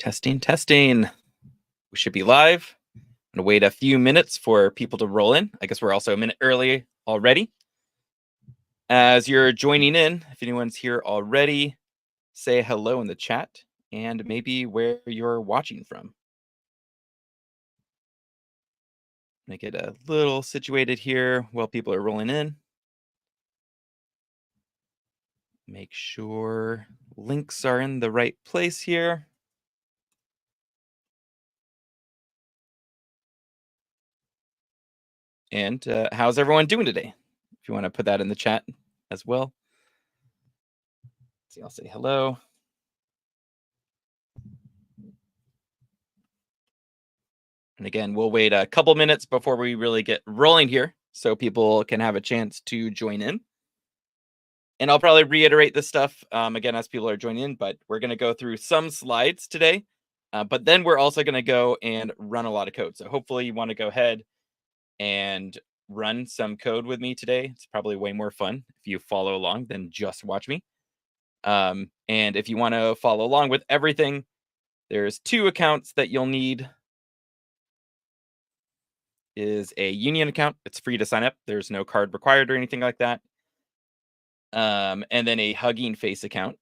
Testing, testing. We should be live. I'm gonna wait a few minutes for people to roll in. I guess we're also a minute early already. As you're joining in, if anyone's here already, say hello in the chat and maybe where you're watching from. Make it a little situated here while people are rolling in. Make sure links are in the right place here. And how's everyone doing today? If you want to put that in the chat as well. See, I'll say hello. And again, we'll wait a couple minutes before we really get rolling here so people can have a chance to join in. And I'll probably reiterate this stuff again as people are joining in, but we're going to go through some slides today. But then we're also going to go and run a lot of code. So hopefully you want to go ahead and run some code with me today. It's probably way more fun if you follow along than just watch me. And if you want to follow along with everything, there's 2 accounts that you'll need. Is a Union account. It's free to sign up. There's no card required or anything like that. And then a Hugging Face account.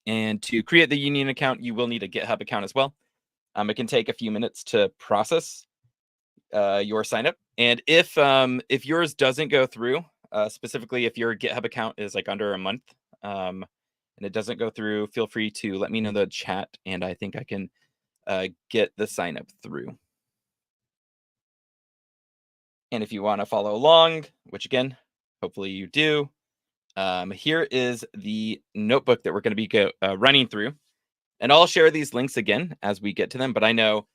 And to create the Union account, you will need a GitHub account as well. It can take a few minutes to process your sign up. And if yours doesn't go through, specifically if your GitHub account is like under a month and it doesn't go through, feel free to let me know in the chat, and I think I can get the sign up through. And if you want to follow along, which again, hopefully you do, here is the notebook that we're going to be running through. And I'll share these links again as we get to them. But I know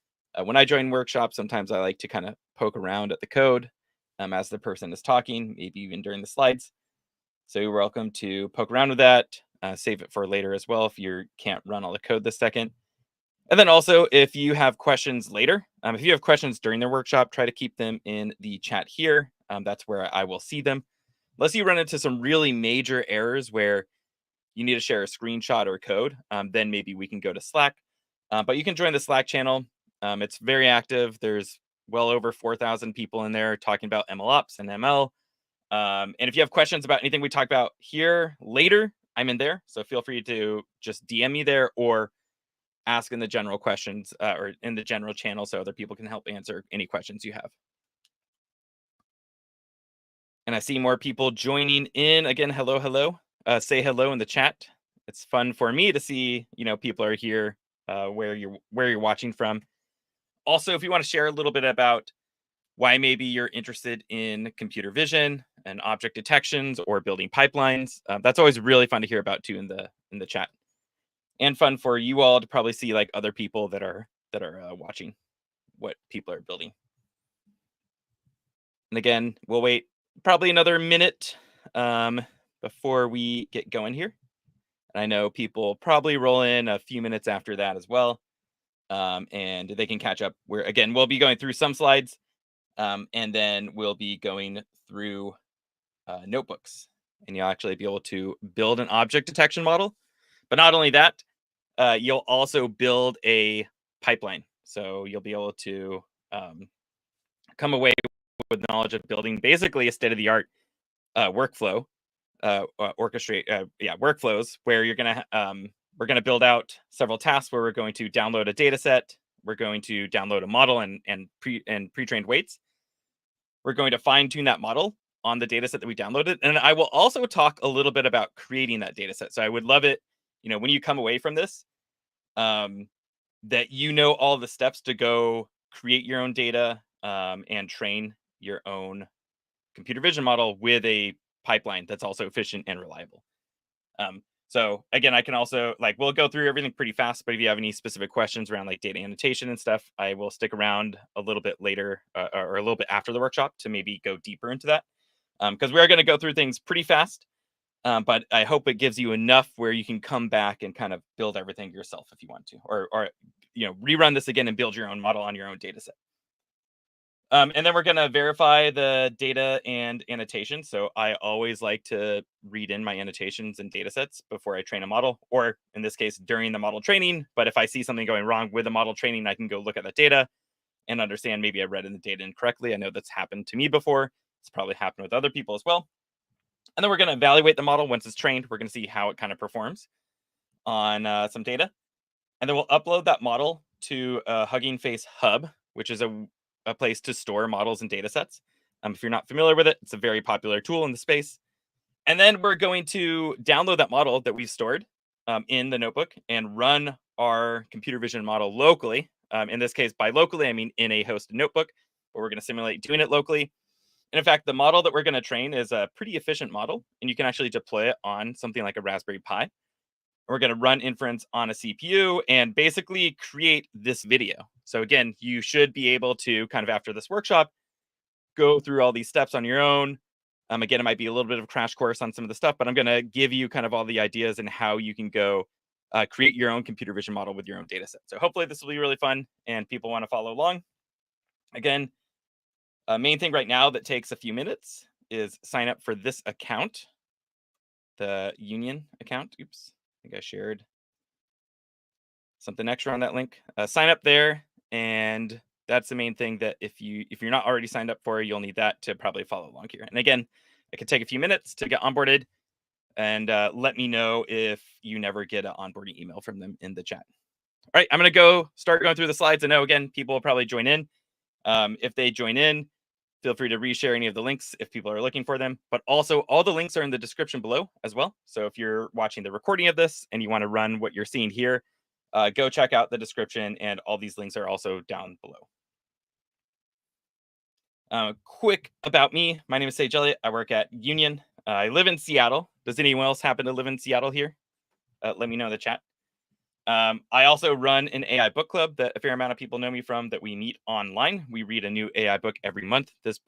when I join workshops, sometimes I like to kind of poke around at the code as the person is talking, maybe even during the slides. So you're welcome to poke around with that, save it for later as well if you can't run all the code this second. And then also, if you have questions later, if you have questions during the workshop, try to keep them in the chat here. That's where I will see them. Unless you run into some really major errors where you need to share a screenshot or code, then maybe we can go to Slack. But you can join the Slack channel. It's very active. There's well over 4,000 people in there talking about MLOps and ML. And if you have questions about anything we talk about here later, I'm in there. So feel free to just DM me there or ask in the general questions or in the general channel so other people can help answer any questions you have. And I see more people joining in. Again, hello. Say hello in the chat. It's fun for me to see, people are here where you're watching from. Also, if you want to share a little bit about why maybe you're interested in computer vision and object detections or building pipelines, that's always really fun to hear about too in the chat. And fun for you all to probably see like other people that are watching what people are building. And again, we'll wait probably another minute before we get going here. And I know people probably roll in a few minutes after that as well. And they can catch up. Again, we'll be going through some slides and then we'll be going through notebooks. And you'll actually be able to build an object detection model. But not only that, you'll also build a pipeline. So you'll be able to come away with knowledge of building basically a state-of-the-art workflow, workflows where we're gonna build out several tasks where we're going to download a data set, we're going to download a model and pre-trained weights. We're going to fine-tune that model on the data set that we downloaded, and I will also talk a little bit about creating that data set. So I would love it, when you come away from this, that all the steps to go create your own data and train your own computer vision model with a pipeline that's also efficient and reliable. So again, I can also we'll go through everything pretty fast, but if you have any specific questions around like data annotation and stuff, I will stick around a little bit later or a little bit after the workshop to maybe go deeper into that. Because we are going to go through things pretty fast. But I hope it gives you enough where you can come back and kind of build everything yourself if you want to, or rerun this again and build your own model on your own data set. And then we're going to verify the data and annotation. So I always like to read in my annotations and data sets before I train a model, or in this case, during the model training. But if I see something going wrong with the model training, I can go look at the data and understand maybe I read in the data incorrectly. I know that's happened to me before. It's probably happened with other people as well. And then we're going to evaluate the model once it's trained. We're going to see how it kind of performs on some data. And then we'll upload that model to a Hugging Face Hub, which is a place to store models and data sets. If you're not familiar with it, it's a very popular tool in the space. And then we're going to download that model that we've stored in the notebook and run our computer vision model locally. In this case, by locally, I mean in a hosted notebook, but we're going to simulate doing it locally. And in fact, the model that we're going to train is a pretty efficient model, and you can actually deploy it on something like a Raspberry Pi. We're going to run inference on a CPU and basically create this video. So again, you should be able to kind of after this workshop, go through all these steps on your own. Again, it might be a little bit of a crash course on some of the stuff, but I'm going to give you kind of all the ideas and how you can go create your own computer vision model with your own data set. So hopefully this will be really fun and people want to follow along. Again, main thing right now that takes a few minutes is sign up for this account, the Union account. Oops. I think I shared something extra on that link. Sign up there, and that's the main thing that if you're not already signed up for, you'll need that to probably follow along here. And again, it could take a few minutes to get onboarded, and let me know if you never get an onboarding email from them in the chat. All right, I'm going to start going through the slides. I know, again, people will probably join in. If they join in, feel free to reshare any of the links if people are looking for them. But also, all the links are in the description below as well. So if you're watching the recording of this and you want to run what you're seeing here, go check out the description, and all these links are also down below. Quick about me. My name is Sage Elliott. I work at Union. I live in Seattle. Does anyone else happen to live in Seattle here? Let me know in the chat. I also run an AI book club that a fair amount of people know me from, that we meet online. We read a new AI book every month. This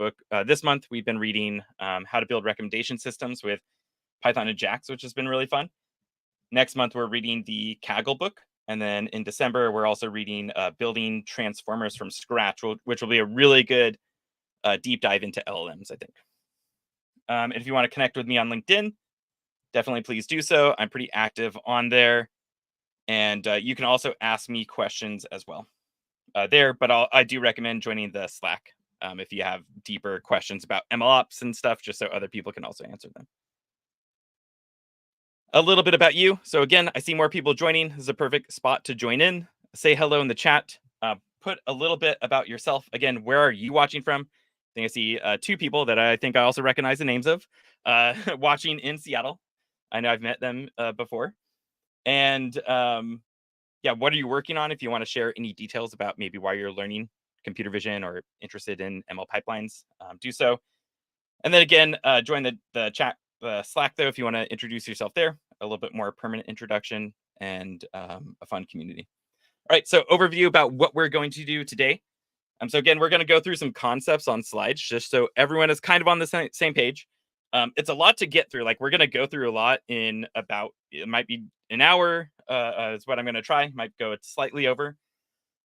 month, we've been reading How to Build Recommendation Systems with Python and JAX, which has been really fun. Next month, we're reading the Kaggle book. And then in December, we're also reading Building Transformers from Scratch, which will be a really good deep dive into LLMs, I think. And if you want to connect with me on LinkedIn, definitely please do so. I'm pretty active on there. And you can also ask me questions as well there, but I do recommend joining the Slack if you have deeper questions about MLOps and stuff, just so other people can also answer them. A little bit about you. So again, I see more people joining. This is a perfect spot to join in. Say hello in the chat. Put a little bit about yourself. Again, where are you watching from? I think I see 2 people that I think I also recognize the names of watching in Seattle. I know I've met them before. And yeah, what are you working on? If you want to share any details about maybe why you're learning computer vision or interested in ML pipelines, do so. And then again, join the chat Slack, though, if you want to introduce yourself there, a little bit more permanent introduction and a fun community. All right, so overview about what we're going to do today. So again, we're going to go through some concepts on slides just so everyone is kind of on the same page. It's a lot to get through. Like, we're going to go through a lot in about, it might be an hour is what I'm going to try. Might go slightly over.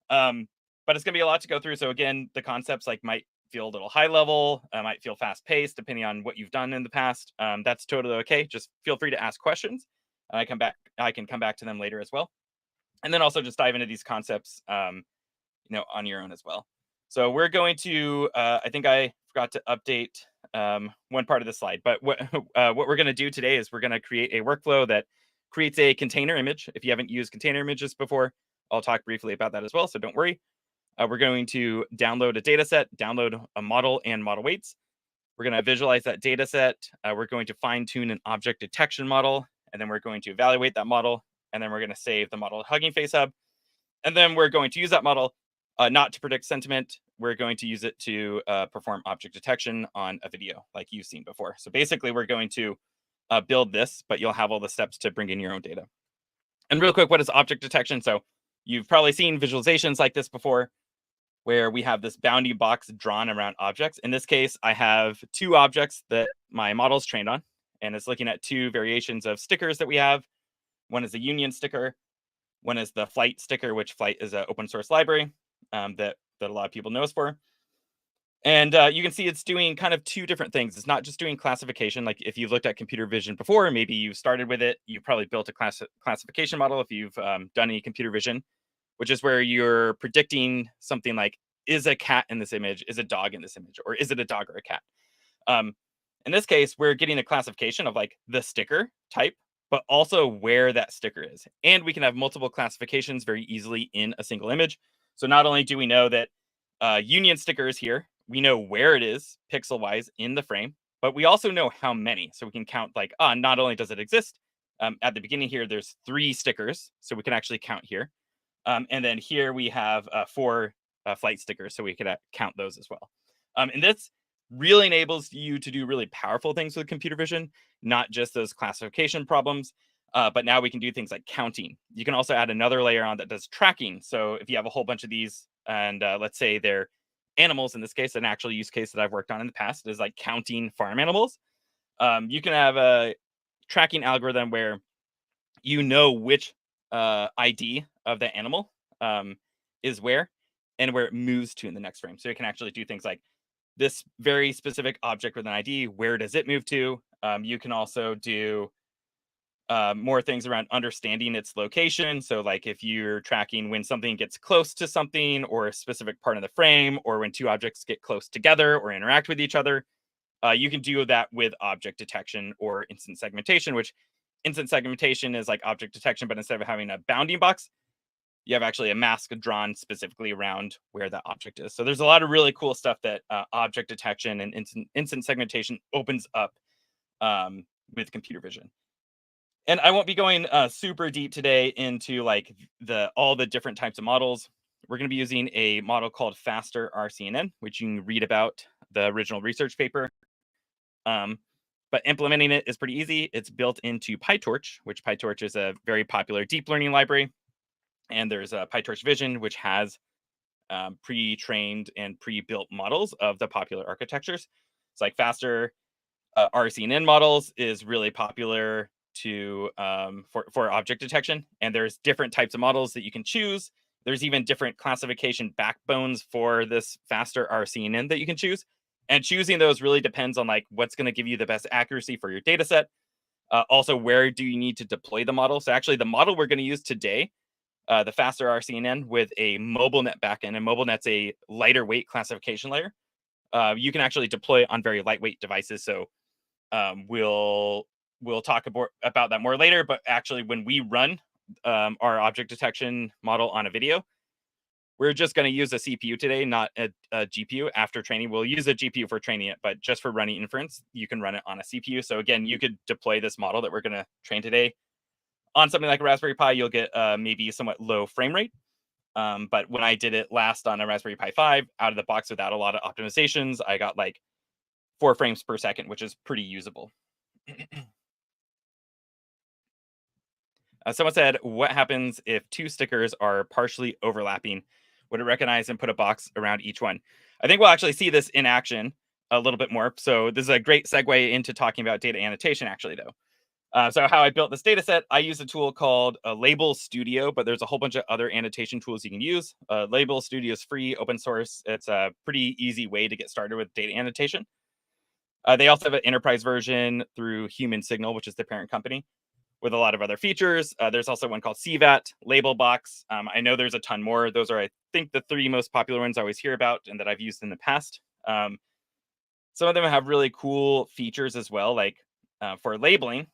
But it's going to be a lot to go through. So again, the concepts might feel a little high level, might feel fast paced, depending on what you've done in the past. That's totally okay. Just feel free to ask questions. I can come back to them later as well. And then also just dive into these concepts, on your own as well. So we're going to, I think I forgot to update one part of the slide, but what we're going to do today is we're going to create a workflow that creates a container image. If you haven't used container images before, I'll talk briefly about that as well, so don't worry. We're going to download a data set, download a model and model weights. We're going to visualize that data set. We're going to fine tune an object detection model, and then we're going to evaluate that model, and then we're going to save the model to Hugging Face Hub. And then we're going to use that model not to predict sentiment. We're going to use it to perform object detection on a video like you've seen before. So basically, we're going to build this, but you'll have all the steps to bring in your own data. And real quick, what is object detection? So you've probably seen visualizations like this before, where we have this bounding box drawn around objects. In this case, I have 2 objects that my model is trained on, and it's looking at 2 variations of stickers that we have. One is a Union sticker. One is the Flyte sticker, which Flyte is an open source library that a lot of people know us for. And you can see it's doing kind of two different things. It's not just doing classification. Like if you've looked at computer vision before, maybe you started with it, you probably built a classification model if you've done any computer vision, which is where you're predicting something like, is a cat in this image, is a dog in this image, or is it a dog or a cat? Um, in this case, we're getting a classification of like the sticker type, but also where that sticker is. And we can have multiple classifications very easily in a single image. So not only do we know that union sticker is here, we know where it is pixel wise in the frame, but we also know how many. So we can count like, not only does it exist, at the beginning here, there's 3 stickers. So we can actually count here. And then here we have 4 flight stickers. So we could count those as well. And this really enables you to do really powerful things with computer vision, not just those classification problems. But now we can do things like counting. You can also add another layer on that does tracking. So if you have a whole bunch of these, and let's say they're animals in this case, an actual use case that I've worked on in the past is like counting farm animals. You can have a tracking algorithm where you know which ID of the animal is where and where it moves to in the next frame. So you can actually do things like this very specific object with an ID, where does it move to? You can also do more things around understanding its location. So like if you're tracking when something gets close to something or a specific part of the frame, or when 2 objects get close together or interact with each other, you can do that with object detection or instant segmentation, which instant segmentation is like object detection, but instead of having a bounding box, you have actually a mask drawn specifically around where that object is. So there's a lot of really cool stuff that object detection and instant segmentation opens up with computer vision. And I won't be going super deep today into like all the different types of models. We're going to be using a model called Faster RCNN, which you can read about the original research paper. But implementing it is pretty easy. It's built into PyTorch, which PyTorch is a very popular deep learning library. And there's a PyTorch Vision, which has pre-trained and pre-built models of the popular architectures. It's like faster RCNN models is really popular to for object detection. And there's different types of models that you can choose. There's even different classification backbones for this faster RCNN that you can choose. And choosing those really depends on like what's going to give you the best accuracy for your data set. Also, where do you need to deploy the model? So actually the model we're going to use today, the faster RCNN with a MobileNet backend, and MobileNet's a lighter weight classification layer. You can actually deploy on very lightweight devices. So we'll talk about that more later. But actually, when we run our object detection model on a video, we're just going to use a CPU today, not a GPU. After training, we'll use a GPU for training it, but just for running inference, you can run it on a CPU. So again, you could deploy this model that we're going to train today on something like a Raspberry Pi. You'll get maybe somewhat low frame rate. But when I did it last on a Raspberry Pi 5 out of the box without a lot of optimizations, I got like 4 frames per second, which is pretty usable. Someone said, what happens if 2 stickers are partially overlapping? Would it recognize and put a box around each one? I think we'll actually see this in action a little bit more. So this is a great segue into talking about data annotation, actually, though. So how I built this data set, I use a tool called Label Studio, but there's a whole bunch of other annotation tools you can use. Label Studio is free, open source. It's a pretty easy way to get started with data annotation. They also have an enterprise version through Human Signal, which is the parent company, with a lot of other features. There's also one called CVAT, Label Box. I know there's a ton more. Those are, I think, the 3 most popular ones I always hear about and that I've used in the past. Some of them have really cool features as well, like for labeling.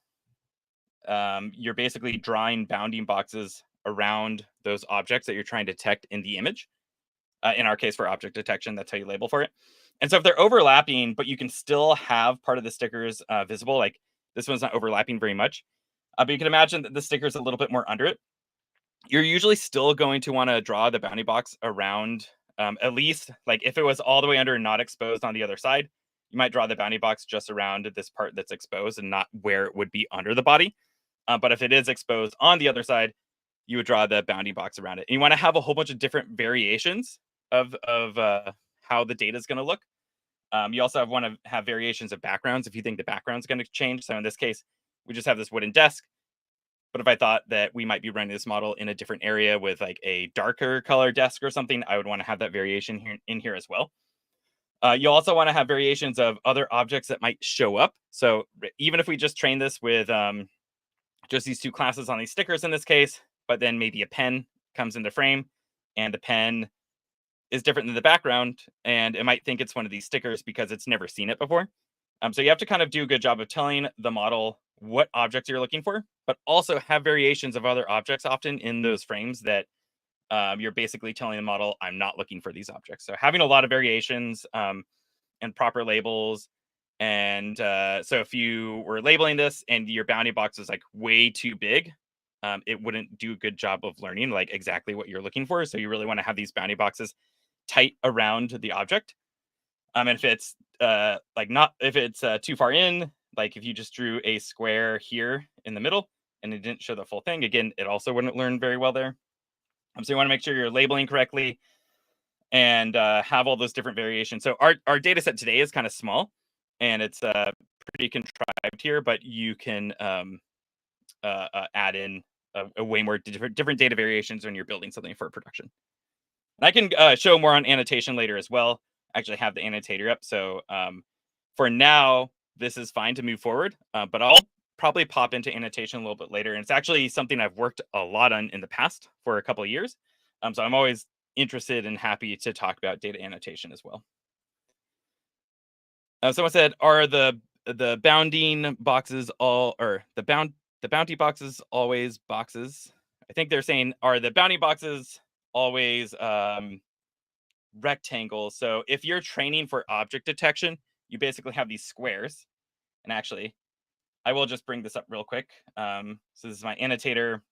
You're basically drawing bounding boxes around those objects that you're trying to detect in the image. In our case, for object detection, that's how you label for it. And so if they're overlapping, but you can still have part of the stickers visible, like this one's not overlapping very much, but you can imagine that the sticker is a little bit more under it. You're usually still going to want to draw the bounding box around, at least like if it was all the way under and not exposed on the other side, you might draw the bounding box just around this part that's exposed and not where it would be under the body. But if it is exposed on the other side, you would draw the bounding box around it. And you want to have a whole bunch of different variations of how the data is going to look. You also want to have variations of backgrounds if you think the background is going to change. So in this case, we just have this wooden desk. But if I thought that we might be running this model in a different area with like a darker color desk or something, I would want to have that variation here in here as well. You also want to have variations of other objects that might show up. So even if we just train this with just these two classes on these stickers in this case, but then maybe a pen comes into frame and the pen is different than the background, and it might think it's one of these stickers because it's never seen it before. So you have to kind of do a good job of telling the model what objects you're looking for, but also have variations of other objects often in those frames that you're basically telling the model, I'm not looking for these objects. So having a lot of variations and proper labels. And so if you were labeling this and your bounding box is like way too big, it wouldn't do a good job of learning like exactly what you're looking for. So you really want to have these bounding boxes tight around the object. And if it's if it's too far in, like if you just drew a square here in the middle and it didn't show the full thing, again, it also wouldn't learn very well there. So you want to make sure you're labeling correctly and have all those different variations. So our data set today is kind of small and it's pretty contrived here, but you can add in a way more different data variations when you're building something for production. And I can show more on annotation later as well. I actually have the annotator up. So for now, this is fine to move forward, but I'll probably pop into annotation a little bit later. And it's actually something I've worked a lot on in the past for a couple of years. So I'm always interested and happy to talk about data annotation as well. Someone said, are the bounding boxes all, or the bounty boxes always boxes? I think they're saying, are the bounding boxes always rectangles? So if you're training for object detection, you basically have these squares. And actually, I will just bring this up real quick. So this is my annotator.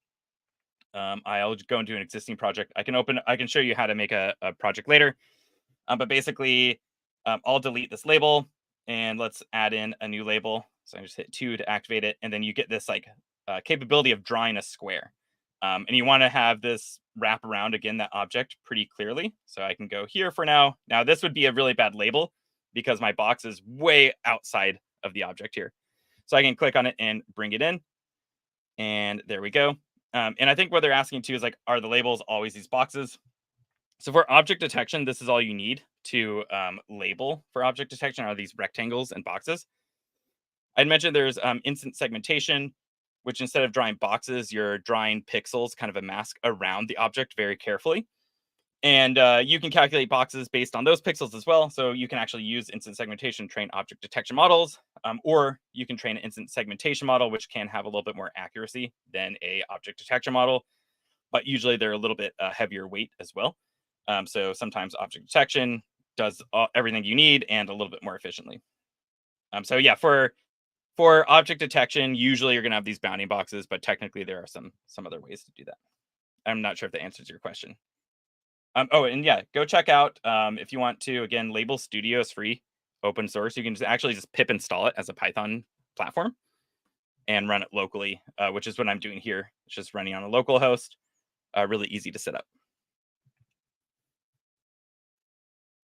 I'll go into an existing project. I can show you how to make a project later. But basically, I'll delete this label and let's add in a new label. So I just hit 2 to activate it. And then you get this like capability of drawing a square. And you want to have this wrap around, again, that object pretty clearly. So I can go here for now. Now, this would be a really bad label because my box is way outside of the object here. So I can click on it and bring it in. And there we go. And I think what they're asking too is like, are the labels always these boxes? So for object detection, this is all you need to label for object detection are these rectangles and boxes. I'd mentioned there's instant segmentation, which instead of drawing boxes, you're drawing pixels, kind of a mask around the object very carefully. And you can calculate boxes based on those pixels as well. So you can actually use instant segmentation to train object detection models, or you can train an instant segmentation model, which can have a little bit more accuracy than a object detection model. But usually they're a little bit heavier weight as well. So sometimes object detection does everything you need and a little bit more efficiently. So yeah, for object detection, usually you're going to have these bounding boxes, but technically there are some other ways to do that. I'm not sure if that answers your question. Oh, and yeah, go check out if you want to. Again, Label Studio is free, open source. You can just pip install it as a Python platform and run it locally, which is what I'm doing here. It's just running on a local host. Really easy to set up.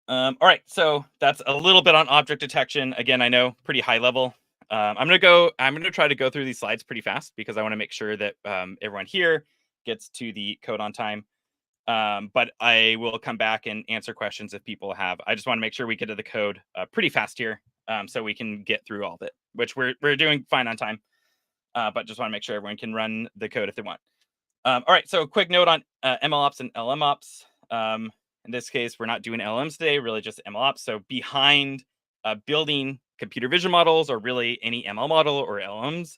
All right, so that's a little bit on object detection. Again, I know pretty high level. I'm gonna try to go through these slides pretty fast because I want to make sure that everyone here gets to the code on time. But I will come back and answer questions if people have. I just want to make sure we get to the code pretty fast here, so we can get through all of it, which we're doing fine on time. But just want to make sure everyone can run the code if they want. All right, so quick note on MLOps and LMOps. In this case, we're not doing LMs today, really just MLOps. So behind building computer vision models or really any ML model or LMs,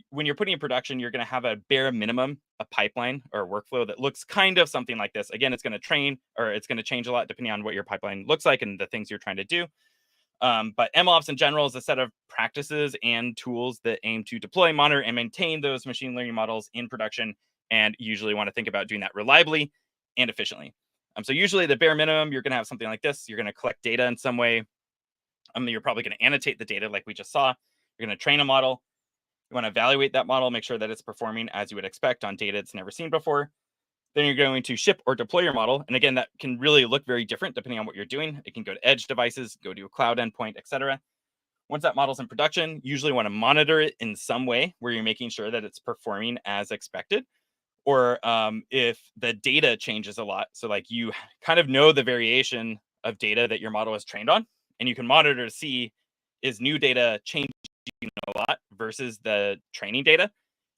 when you're putting in production, you're going to have a bare minimum, a pipeline or a workflow that looks kind of something like this. Again, it's going to train or it's going to change a lot depending on what your pipeline looks like and the things you're trying to do. But MLOps in general is a set of practices and tools that aim to deploy, monitor, and maintain those machine learning models in production, and usually want to think about doing that reliably and efficiently. So usually the bare minimum, you're going to have something like this. You're going to collect data in some way. You're probably going to annotate the data like we just saw. You're going to train a model. You want to evaluate that model, make sure that it's performing as you would expect on data it's never seen before. Then you're going to ship or deploy your model. And again, that can really look very different depending on what you're doing. It can go to edge devices, go to a cloud endpoint, etc. Once that model's in production, you usually want to monitor it in some way where you're making sure that it's performing as expected. Or if the data changes a lot, so like you kind of know the variation of data that your model is trained on, and you can monitor to see, is new data changing a lot versus the training data.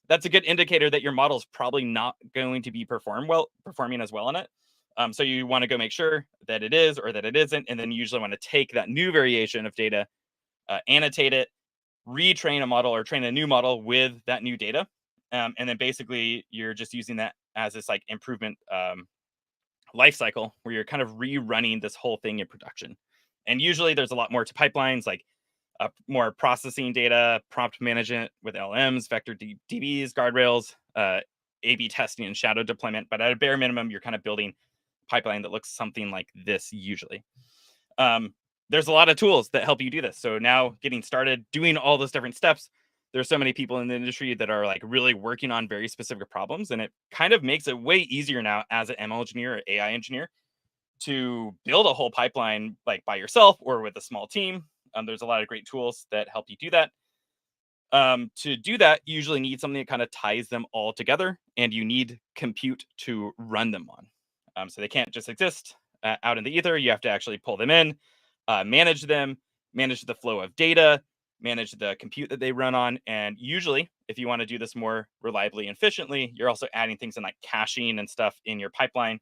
That's a good indicator that your model is probably not going to be performing as well on it. So you want to go make sure that it is or that it isn't, and then you usually want to take that new variation of data, annotate it, retrain a model or train a new model with that new data, and then basically you're just using that as this like improvement life cycle where you're kind of rerunning this whole thing in production. And usually there's a lot more to pipelines, like more processing data, prompt management with LMs, vector DBs, guardrails, A/B testing, and shadow deployment. But at a bare minimum, you're kind of building pipeline that looks something like this usually. There's a lot of tools that help you do this. So now getting started doing all those different steps, there's so many people in the industry that are like really working on very specific problems. And it kind of makes it way easier now as an ML engineer or AI engineer to build a whole pipeline like by yourself or with a small team. There's a lot of great tools that help you do that. To do that, you usually need something that kind of ties them all together, and you need compute to run them on. So they can't just exist out in the ether. You have to actually pull them in, manage them, manage the flow of data, manage the compute that they run on. And usually, if you want to do this more reliably and efficiently, you're also adding things in like caching and stuff in your pipeline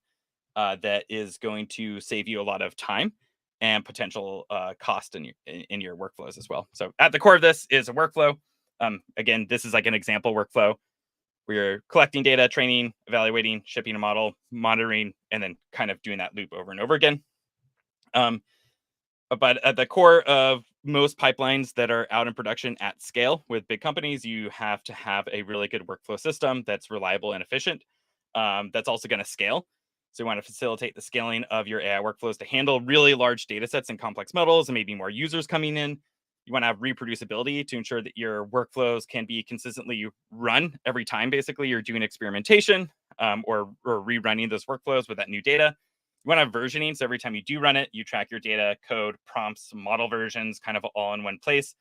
that is going to save you a lot of time and potential cost in your workflows as well. So at the core of this is a workflow. Again, this is like an example workflow where you're collecting data, training, evaluating, shipping a model, monitoring, and then kind of doing that loop over and over again. But at the core of most pipelines that are out in production at scale with big companies, you have to have a really good workflow system that's reliable and efficient. That's also going to scale. So you want to facilitate the scaling of your AI workflows to handle really large data sets and complex models and maybe more users coming in. You want to have reproducibility to ensure that your workflows can be consistently run every time. Basically, you're doing experimentation or rerunning those workflows with that new data. You want to have versioning. So every time you do run it, you track your data, code, prompts, model versions, kind of all in one place.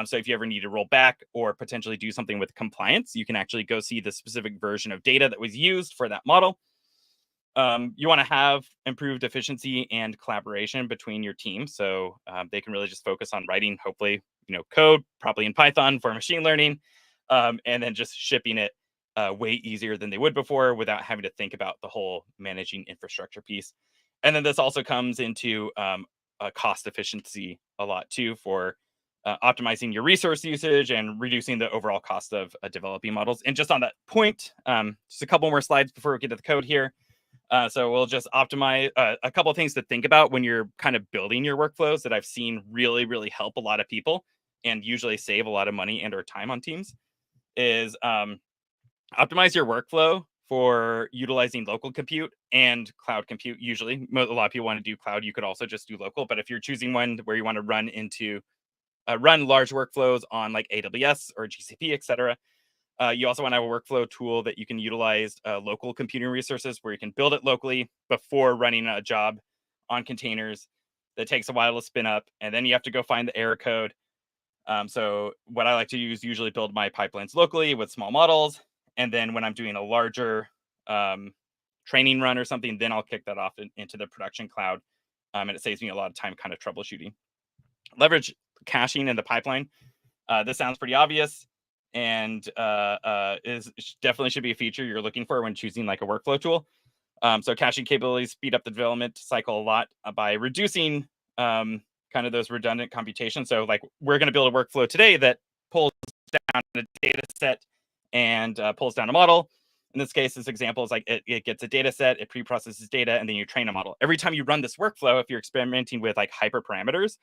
So if you ever need to roll back or potentially do something with compliance, you can actually go see the specific version of data that was used for that model. You want to have improved efficiency and collaboration between your team, so they can really just focus on writing, hopefully, code, probably in Python for machine learning, and then just shipping it way easier than they would before without having to think about the whole managing infrastructure piece. And then this also comes into cost efficiency a lot too for optimizing your resource usage and reducing the overall cost of developing models. And just on that point, just a couple more slides before we get to the code here. So we'll just optimize a couple of things to think about when you're kind of building your workflows that I've seen really, really help a lot of people and usually save a lot of money and or time on teams is optimize your workflow for utilizing local compute and cloud compute. Usually, a lot of people want to do cloud. You could also just do local, but if you're choosing one where you want to run large workflows on like AWS or GCP, etc., you also want to have a workflow tool that you can utilize local computing resources where you can build it locally before running a job on containers that takes a while to spin up. And then you have to go find the error code. So what I like to do is usually build my pipelines locally with small models. And then when I'm doing a larger training run or something, then I'll kick that off into the production cloud. And it saves me a lot of time kind of troubleshooting. Leverage caching in the pipeline. This sounds pretty obvious and definitely should be a feature you're looking for when choosing like a workflow tool. So caching capabilities speed up the development cycle a lot by reducing kind of those redundant computations. So like we're going to build a workflow today that pulls down a data set and pulls down a model. In this case, this example is like it gets a data set, it pre-processes data, and then you train a model. Every time you run this workflow, if you're experimenting with like hyperparameters,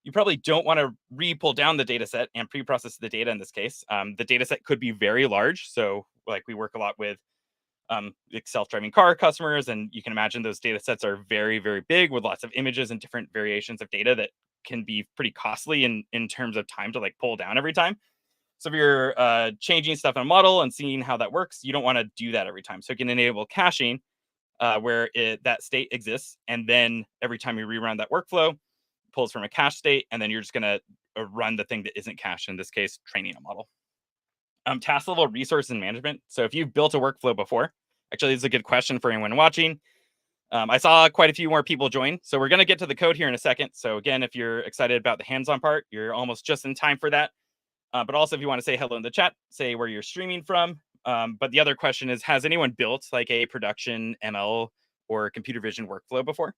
you probably don't want to re-pull down the data set and pre-process the data in this case. The data set could be very large. So like we work a lot with self-driving car customers, and you can imagine those data sets are very, very big with lots of images and different variations of data that can be pretty costly in terms of time to like pull down every time. So if you're changing stuff in a model and seeing how that works, you don't want to do that every time. So it can enable caching where that state exists. And then every time you rerun that workflow, pulls from a cache state, and then you're just going to run the thing that isn't cached, in this case, training a model. Task level resource and management. So if you've built a workflow before, actually, this is a good question for anyone watching. I saw quite a few more people join, so we're going to get to the code here in a second. So again, if you're excited about the hands-on part, you're almost just in time for that. But also, if you want to say hello in the chat, say where you're streaming from. But the other question is, has anyone built like a production ML or computer vision workflow before?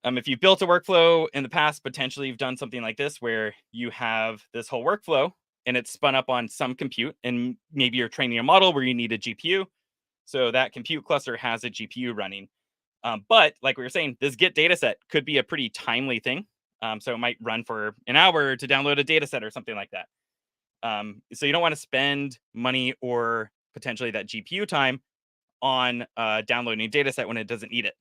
If you've built a workflow in the past, potentially you've done something like this where you have this whole workflow and it's spun up on some compute, and maybe you're training a model where you need a GPU. So that compute cluster has a GPU running. But like we were saying, this get dataset could be a pretty timely thing. So it might run for an hour to download a dataset or something like that. So you don't want to spend money or potentially that GPU time on downloading a dataset when it doesn't need it.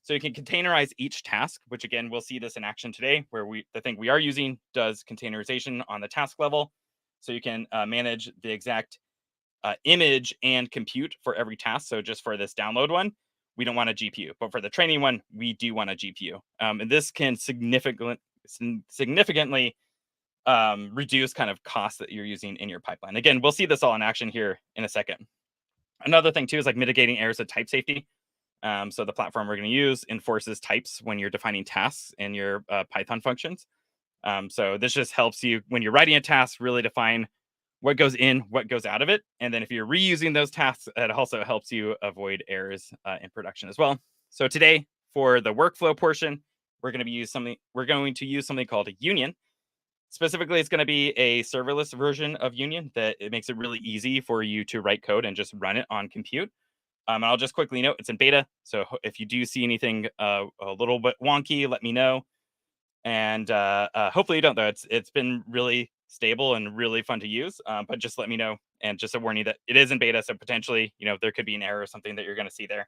So you can containerize each task, which again, we'll see this in action today, where the thing we are using does containerization on the task level. So you can manage the exact image and compute for every task. So just for this download one, we don't want a GPU, but for the training one, we do want a GPU. And this can significantly reduce kind of costs that you're using in your pipeline. Again, we'll see this all in action here in a second. Another thing too is like mitigating errors of type safety. So the platform we're going to use enforces types when you're defining tasks in your Python functions. So this just helps you when you're writing a task really define what goes in, what goes out of it. And then if you're reusing those tasks, it also helps you avoid errors in production as well. So today for the workflow portion, we're going to use something called a union. Specifically, it's going to be a serverless version of Union that it makes it really easy for you to write code and just run it on compute. And I'll just quickly note it's in beta. So if you do see anything a little bit wonky, let me know. And hopefully you don't, though. It's been really stable and really fun to use. But just let me know. And just a warning that it is in beta. So potentially, there could be an error or something that you're going to see there.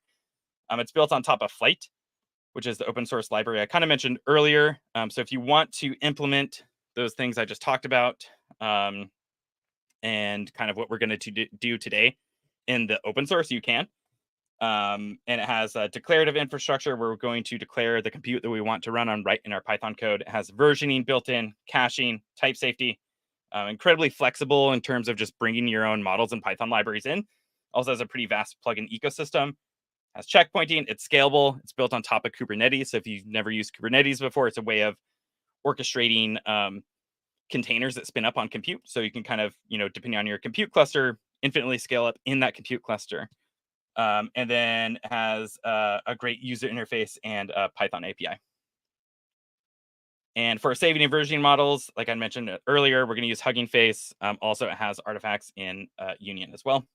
It's built on top of Flyte, which is the open source library I kind of mentioned earlier. So if you want to implement those things I just talked about and kind of what we're going to do today in the open source, you can. And it has a declarative infrastructure where we're going to declare the compute that we want to run on right in our Python code. It has versioning built in, caching, type safety, incredibly flexible in terms of just bringing your own models and Python libraries in. Also has a pretty vast plugin ecosystem. Has checkpointing. It's scalable. It's built on top of Kubernetes. So if you've never used Kubernetes before, it's a way of orchestrating containers that spin up on compute. So you can kind of, depending on your compute cluster, infinitely scale up in that compute cluster. And then has a great user interface and a Python API. And for saving and versioning models, like I mentioned earlier, we're going to use Hugging Face. Also, it has artifacts in Union as well.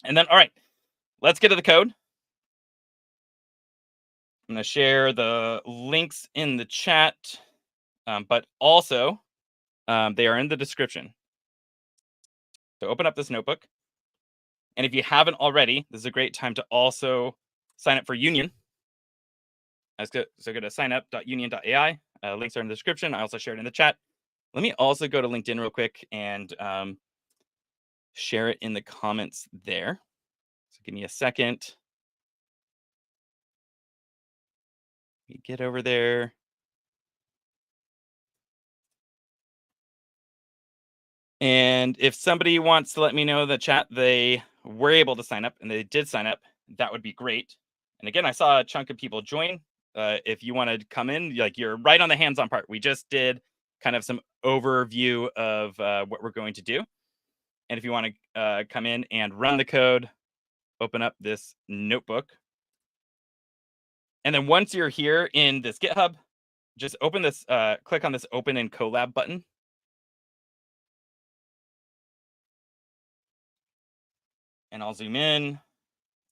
And then, all right, let's get to the code. I'm going to share the links in the chat, but also they are in the description. So open up this notebook. And if you haven't already, this is a great time to also sign up for Union. So go to signup.union.ai. Links are in the description. I also shared in the chat. Let me also go to LinkedIn real quick and share it in the comments there. So give me a second. Let me get over there. And if somebody wants to let me know in the chat they were able to sign up and they did sign up, that would be great. And again, I saw a chunk of people join. If you want to come in, like you're right on the hands-on part. We just did kind of some overview of what we're going to do. And if you want to come in and run the code, open up this notebook. And then once you're here in this GitHub, just open this, click on this Open in Colab button. And I'll zoom in.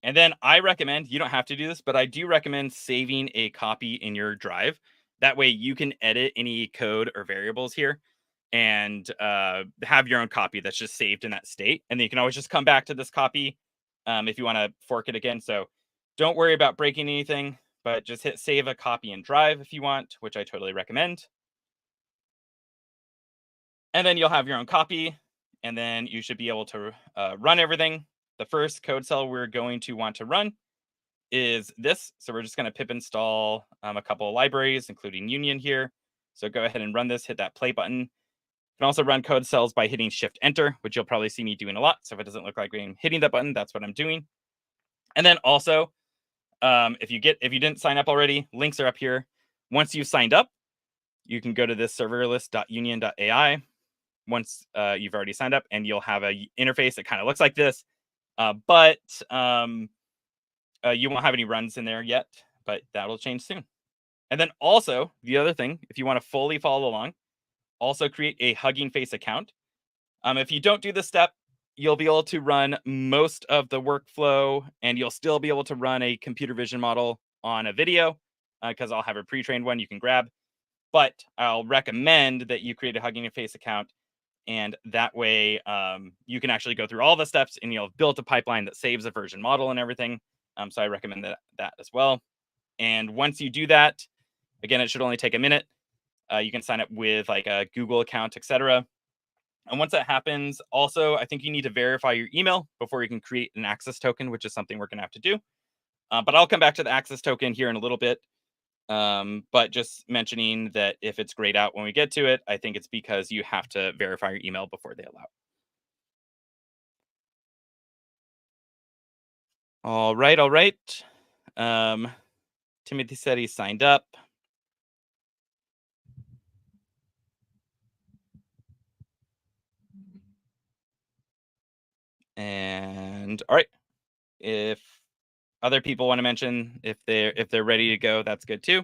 And then I recommend, you don't have to do this, but I do recommend saving a copy in your drive. That way you can edit any code or variables here and have your own copy that's just saved in that state. And then you can always just come back to this copy if you want to fork it again. So don't worry about breaking anything, but just hit save a copy in drive if you want, which I totally recommend. And then you'll have your own copy, and then you should be able to run everything. The first code cell we're going to want to run is this. So we're just going to pip install a couple of libraries, including Union here. So go ahead and run this, hit that play button. You can also run code cells by hitting Shift-Enter, which you'll probably see me doing a lot. So if it doesn't look like I'm hitting that button, that's what I'm doing. And then also, if you didn't sign up already, links are up here. Once you've signed up, you can go to this serverless.union.ai. Once you've already signed up, and you'll have a interface that kind of looks like this, but you won't have any runs in there yet, but that'll change soon. And then also, the other thing, if you want to fully follow along, also create a Hugging Face account. If you don't do this step, you'll be able to run most of the workflow, and you'll still be able to run a computer vision model on a video, because I'll have a pre-trained one you can grab. But I'll recommend that you create a Hugging Face account, and that way you can actually go through all the steps, and you'll have built a pipeline that saves a version model and everything. So I recommend that as well. And once you do that, again, it should only take a minute. You can sign up with like a Google account, etc. And once that happens, also, I think you need to verify your email before you can create an access token, which is something we're going to have to do. But I'll come back to the access token here in a little bit. But just mentioning that if it's grayed out when we get to it, I think it's because you have to verify your email before they allow. All right. Timothy said he signed up. And all right, if other people want to mention if they're ready to go, that's good too.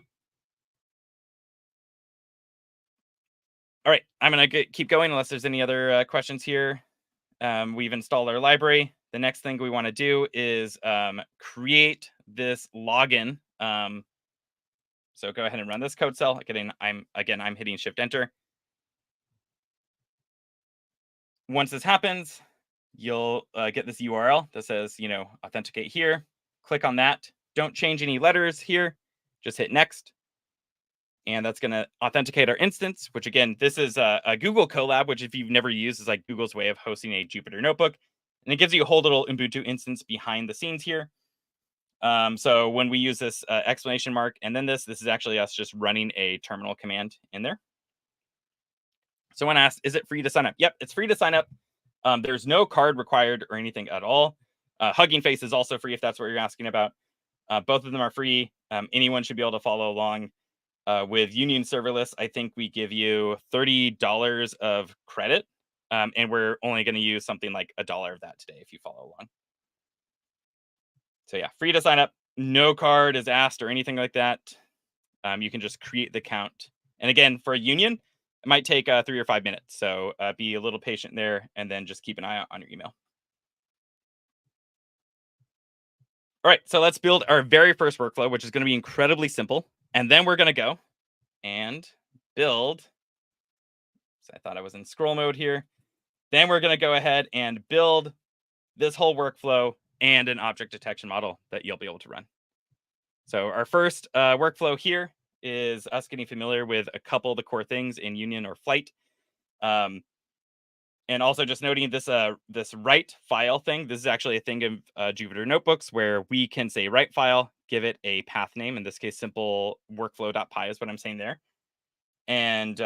All right, I'm gonna keep going unless there's any other questions here. We've installed our library. The next thing we want to do is create this login. So go ahead and run this code cell. I'm hitting Shift Enter. Once this happens, you'll get this URL that says, authenticate here. Click on that. Don't change any letters here. Just hit next. And that's going to authenticate our instance, which again, this is a Google Colab, which if you've never used is like Google's way of hosting a Jupyter notebook. And it gives you a whole little Ubuntu instance behind the scenes here. So when we use this exclamation mark and then this is actually us just running a terminal command in there. Someone asked, is it free to sign up? Yep, it's free to sign up. There's no card required or anything at all. Hugging Face is also free if that's what you're asking about. Both of them are free. Anyone should be able to follow along. With Union Serverless, I think we give you $30 of credit, and we're only going to use something like $1 of that today if you follow along. So yeah, free to sign up. No card is asked or anything like that. You can just create the account. And again, for a Union, it might take 3 or 5 minutes. So be a little patient there, and then just keep an eye out on your email. All right, so let's build our very first workflow, which is going to be incredibly simple. And then we're going to go and build. So I thought I was in scroll mode here. Then we're going to go ahead and build this whole workflow and an object detection model that you'll be able to run. So our first workflow here is us getting familiar with a couple of the core things in Union or Flyte. And also just noting this this write file thing. This is actually a thing of Jupyter Notebooks where we can say write file, give it a path name. In this case, simple workflow.py is what I'm saying there. And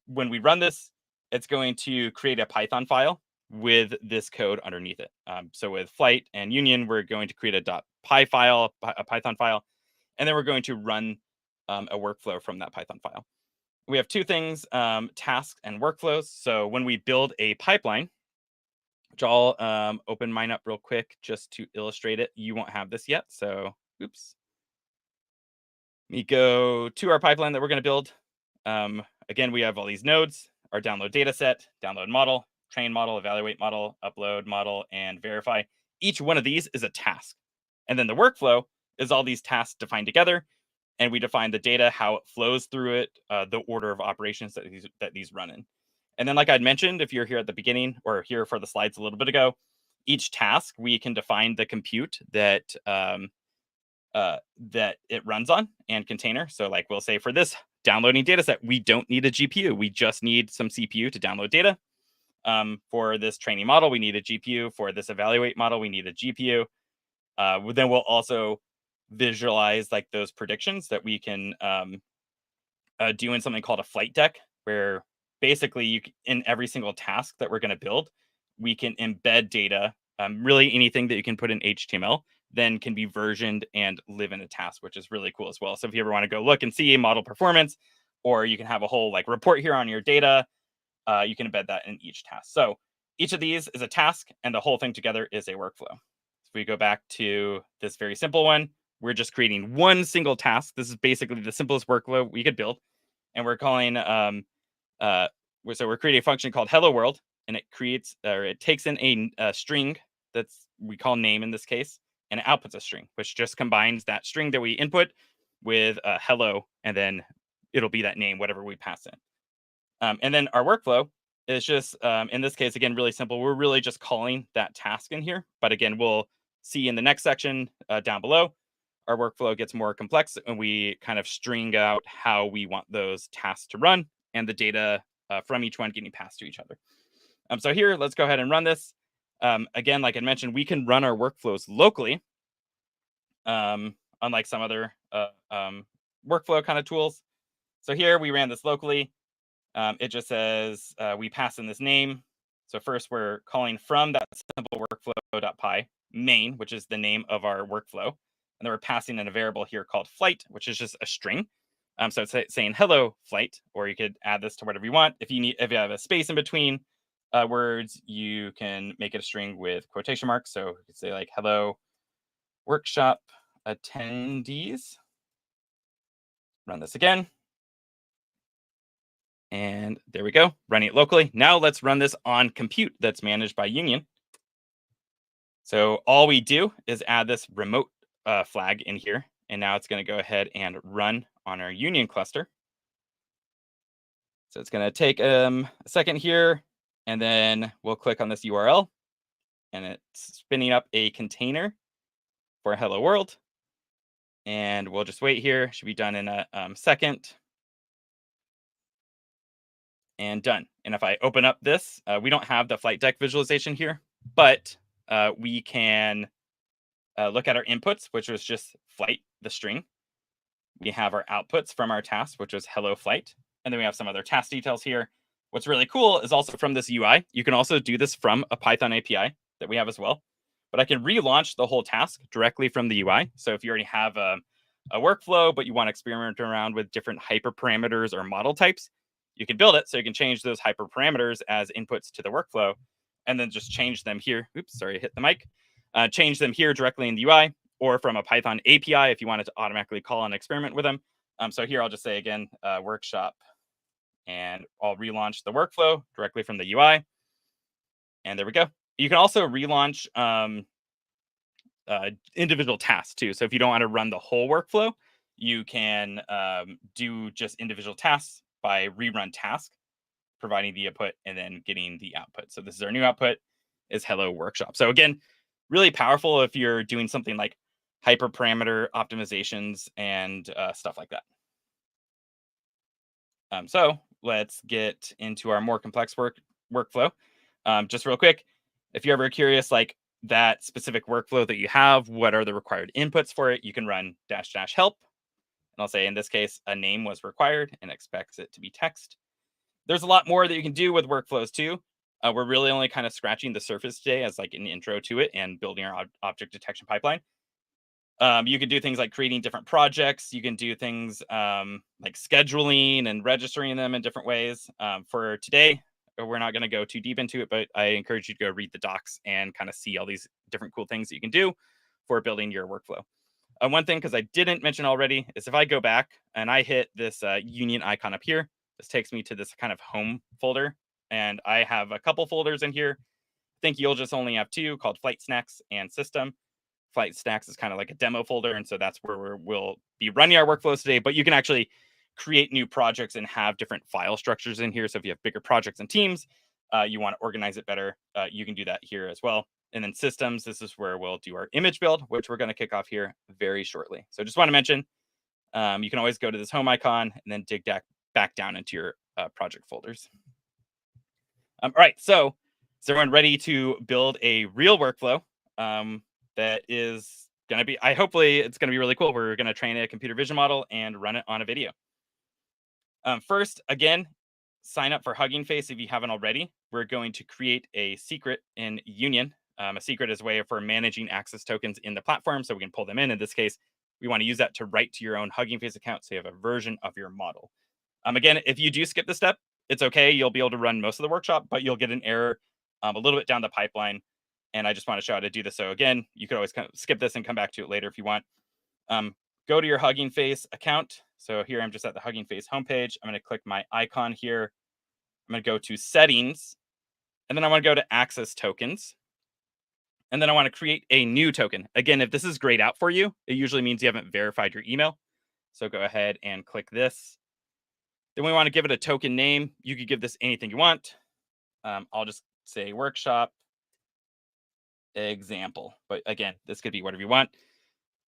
when we run this, it's going to create a Python file with this code underneath it. So with Flyte and Union, we're going to create a .py file, a Python file, and then we're going to run a workflow from that Python file. We have two things, tasks and workflows. So when we build a pipeline, which I'll open mine up real quick just to illustrate it. You won't have this yet, so oops. Let me go to our pipeline that we're going to build. Again, we have all these nodes, our download data set, download model, train model, evaluate model, upload model, and verify. Each one of these is a task. And then the workflow is all these tasks defined together. And we define the data, how it flows through it, the order of operations that these run in. And then like I'd mentioned, if you're here at the beginning or here for the slides a little bit ago, each task, we can define the compute that that it runs on and container. So like we'll say for this downloading data set, we don't need a GPU. We just need some CPU to download data. For this training model, we need a GPU. For this evaluate model, we need a GPU. Then we'll also visualize like those predictions that we can do in something called a flight deck, where basically in every single task that we're going to build, we can embed data, really anything that you can put in HTML, then can be versioned and live in a task, which is really cool as well. So if you ever want to go look and see model performance, or you can have a whole like report here on your data, you can embed that in each task. So each of these is a task, and the whole thing together is a workflow. If we go back to this very simple one, we're just creating one single task. This is basically the simplest workflow we could build. And we're calling, so we're creating a function called hello world, and it creates, or it takes in a string that's, we call name in this case, and it outputs a string, which just combines that string that we input with hello, and then it'll be that name, whatever we pass in. And then our workflow is just, in this case, again, really simple. We're really just calling that task in here. But again, we'll see in the next section down below, our workflow gets more complex, and we kind of string out how we want those tasks to run and the data from each one getting passed to each other. So here, let's go ahead and run this. Again, like I mentioned, we can run our workflows locally, unlike some other workflow kind of tools. So here we ran this locally. It just says we pass in this name. So first we're calling from that simple workflow.py main, which is the name of our workflow. And then we're passing in a variable here called Flyte, which is just a string. So it's saying hello Flyte, or you could add this to whatever you want. If you have a space in between words, you can make it a string with quotation marks. So you could say like hello workshop attendees. Run this again. And there we go, running it locally. Now let's run this on compute that's managed by Union. So all we do is add this remote flag in here, and now it's going to go ahead and run on our Union cluster. So it's going to take a second here, and then we'll click on this URL, and it's spinning up a container for hello world. And we'll just wait here. Should be done in a second. And done. And if I open up this, we don't have the flight deck visualization here, but we can look at our inputs, which was just flight, the string. We have our outputs from our task, which was hello flight. And then we have some other task details here. What's really cool is also from this UI, you can also do this from a Python API that we have as well. But I can relaunch the whole task directly from the UI. So if you already have a workflow, but you want to experiment around with different hyperparameters or model types, you can build it so you can change those hyperparameters as inputs to the workflow, and then just change them here. Oops, sorry, I hit the mic. Change them here directly in the UI, or from a Python API if you wanted to automatically call and experiment with them. So here I'll just say again, workshop, and I'll relaunch the workflow directly from the UI. And there we go. You can also relaunch individual tasks too. So if you don't want to run the whole workflow, you can do just individual tasks by rerun task, providing the input and then getting the output. So this is our new output, is hello workshop. So again, really powerful if you're doing something like hyperparameter optimizations and stuff like that. So let's get into our more complex workflow. Just real quick, if you're ever curious, like that specific workflow that you have, what are the required inputs for it, you can run -- help. And I'll say, in this case, a name was required and expects it to be text. There's a lot more that you can do with workflows too. We're really only kind of scratching the surface today as like an intro to it and building our object detection pipeline. You can do things like creating different projects. You can do things like scheduling and registering them in different ways. For today, we're not going to go too deep into it, but I encourage you to go read the docs and kind of see all these different cool things that you can do for building your workflow. One thing, because I didn't mention already, is if I go back and I hit this Union icon up here, this takes me to this kind of home folder. And I have a couple folders in here. I think you'll just only have two, called Flight Snacks and System. Flight Snacks is kind of like a demo folder. And so that's where we'll be running our workflows today. But you can actually create new projects and have different file structures in here. So if you have bigger projects and teams, you want to organize it better, you can do that here as well. And then systems, this is where we'll do our image build, which we're going to kick off here very shortly. So just want to mention, you can always go to this home icon and then dig back down into your project folders. All right, so is everyone ready to build a real workflow that is going to be, hopefully it's going to be really cool. We're going to train a computer vision model and run it on a video. First, again, sign up for Hugging Face if you haven't already. We're going to create a secret in Union A secret is a way for managing access tokens in the platform, so we can pull them in. In this case, we want to use that to write to your own Hugging Face account, so you have a version of your model. Again, if you do skip the step, it's okay. You'll be able to run most of the workshop, but you'll get an error a little bit down the pipeline. And I just want to show how to do this. So again, you could always skip this and come back to it later if you want. Go to your Hugging Face account. So here I'm just at the Hugging Face homepage. I'm going to click my icon here. I'm going to go to settings, and then I want to go to access tokens. And then I want to create a new token. Again, if this is grayed out for you, it usually means you haven't verified your email. So go ahead and click this. Then we want to give it a token name. You could give this anything you want. I'll just say workshop example. But again, this could be whatever you want.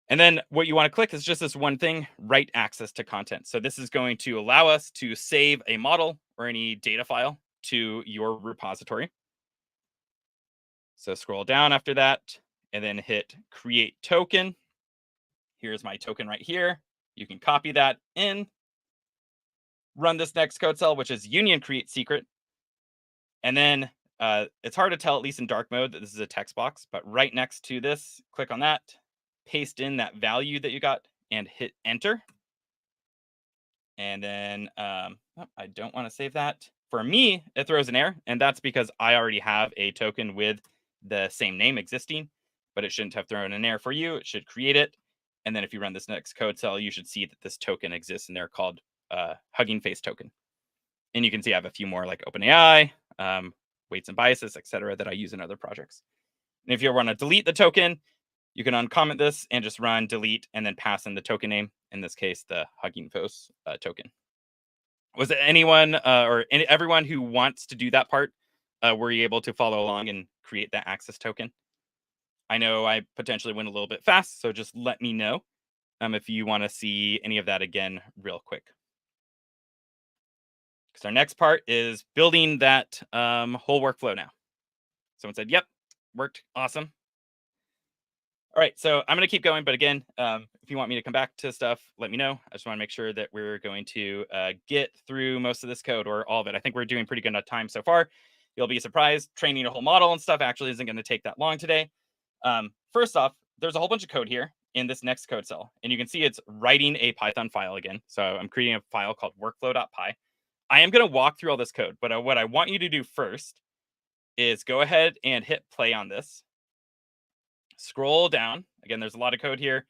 And then what you want to click is just this one thing, write access to content. So this is going to allow us to save a model or any data file to your repository. So scroll down after that and then hit create token. Here's my token right here. You can copy that in, run this next code cell, which is union create secret. And then it's hard to tell, at least in dark mode, that this is a text box, but right next to this, click on that, paste in that value that you got and hit enter. And then I don't want to save that. For me, it throws an error, and that's because I already have a token with the same name existing, but it shouldn't have thrown an error for you. It should create it. And then if you run this next code cell, you should see that this token exists in there called Hugging Face token. And you can see I have a few more like OpenAI, weights and biases, etc., that I use in other projects. And if you want to delete the token, you can uncomment this and just run delete and then pass in the token name. In this case, the Hugging Face token. Was it anyone or everyone who wants to do that part? Were you able to follow along and create that access token? I know I potentially went a little bit fast, so just let me know if you want to see any of that again real quick. Because our next part is building that whole workflow now. Someone said, yep, worked. Awesome. All right, so I'm going to keep going. But again, if you want me to come back to stuff, let me know. I just want to make sure that we're going to get through most of this code or all of it. I think we're doing pretty good enough time so far. You'll be surprised. Training a whole model and stuff actually isn't going to take that long today. First off, there's a whole bunch of code here in this next code cell. And you can see it's writing a Python file again. So I'm creating a file called workflow.py. I am going to walk through all this code, but what I want you to do first is go ahead and hit play on this. Scroll down. Again, there's a lot of code here.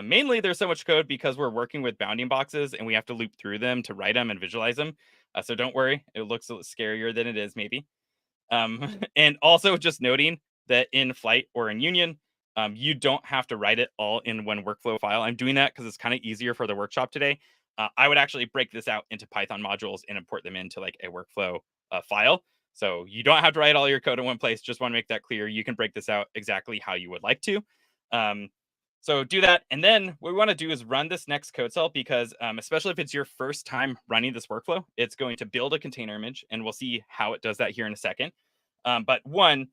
Mainly, there's so much code because we're working with bounding boxes and we have to loop through them to write them and visualize them. So don't worry. It looks a little scarier than it is, maybe. And also just noting that in Flyte or in Union, you don't have to write it all in one workflow file. I'm doing that because it's kind of easier for the workshop today. I would actually break this out into Python modules and import them into like a workflow file. So you don't have to write all your code in one place. Just want to make that clear. You can break this out exactly how you would like to. So do that. And then what we want to do is run this next code cell because especially if it's your first time running this workflow, it's going to build a container image. And we'll see how it does that here in a second. But one,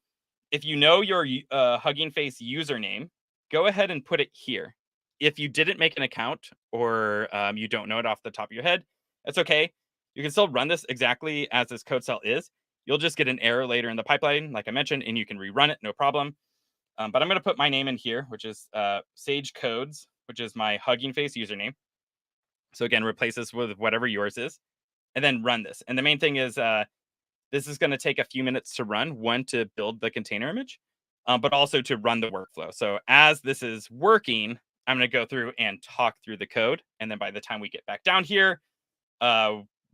if you know your Hugging Face username, go ahead and put it here. If you didn't make an account or you don't know it off the top of your head, that's okay. You can still run this exactly as this code cell is. You'll just get an error later in the pipeline, like I mentioned, and you can rerun it, no problem. But I'm going to put my name in here, which is Sage Codes, which is my Hugging Face username. So again, replace this with whatever yours is, and then run this. And the main thing is this is going to take a few minutes to run, one, to build the container image, but also to run the workflow. So as this is working, I'm going to go through and talk through the code. And then by the time we get back down here,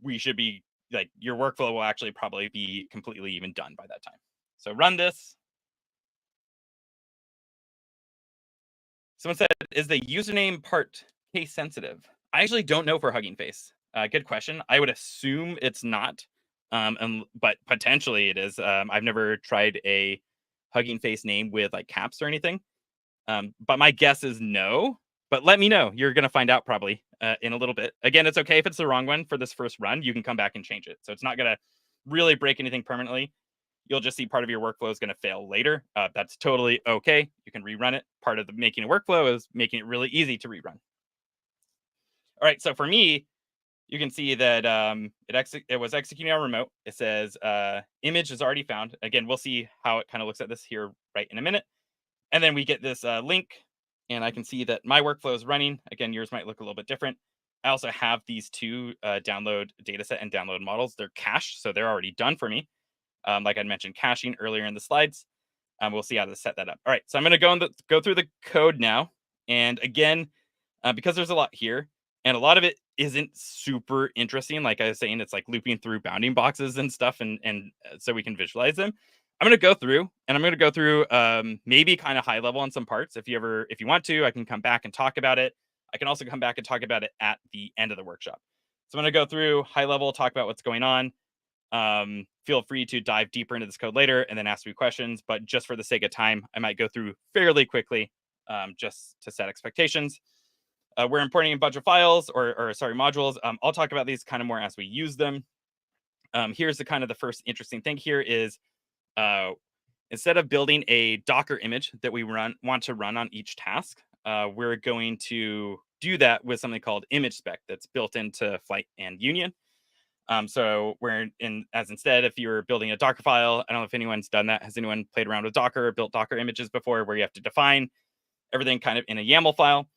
we should be like your workflow will actually probably be completely even done by that time. So run this. Someone said, is the username part case sensitive? I actually don't know for Hugging Face. Good question. I would assume it's not, but potentially it is. I've never tried a Hugging Face name with like caps or anything. But my guess is no. But let me know. You're going to find out probably in a little bit. Again, it's okay if it's the wrong one for this first run. You can come back and change it. So it's not going to really break anything permanently. You'll just see part of your workflow is going to fail later. That's totally okay. You can rerun it. Part of the making a workflow is making it really easy to rerun. All right. So for me, you can see that it was executing on remote. It says image is already found. Again, we'll see how it kind of looks at this here right in a minute. And then we get this link, and I can see that my workflow is running. Again, yours might look a little bit different. I also have these two download dataset and download models. They're cached, so they're already done for me. Like I mentioned, caching earlier in the slides. We'll see how to set that up. All right, so I'm going to go through the code now. And again, because there's a lot here, and a lot of it isn't super interesting. Like I was saying, it's like looping through bounding boxes and stuff, and so we can visualize them. I'm going to go through, and I'm going to go through maybe kind of high level on some parts. If you want to, I can come back and talk about it. I can also come back and talk about it at the end of the workshop. So I'm going to go through high level, talk about what's going on. Feel free to dive deeper into this code later and then ask me questions. But just for the sake of time, I might go through fairly quickly just to set expectations. We're importing a bunch of files or sorry, modules. I'll talk about these kind of more as we use them. Here's the kind of the first interesting thing here is instead of building a Docker image that we want to run on each task, we're going to do that with something called image spec that's built into Flyte and Union. So instead, if you're building a Docker file, I don't know if anyone's done that. Has anyone played around with Docker or built Docker images before where you have to define everything kind of in a YAML file?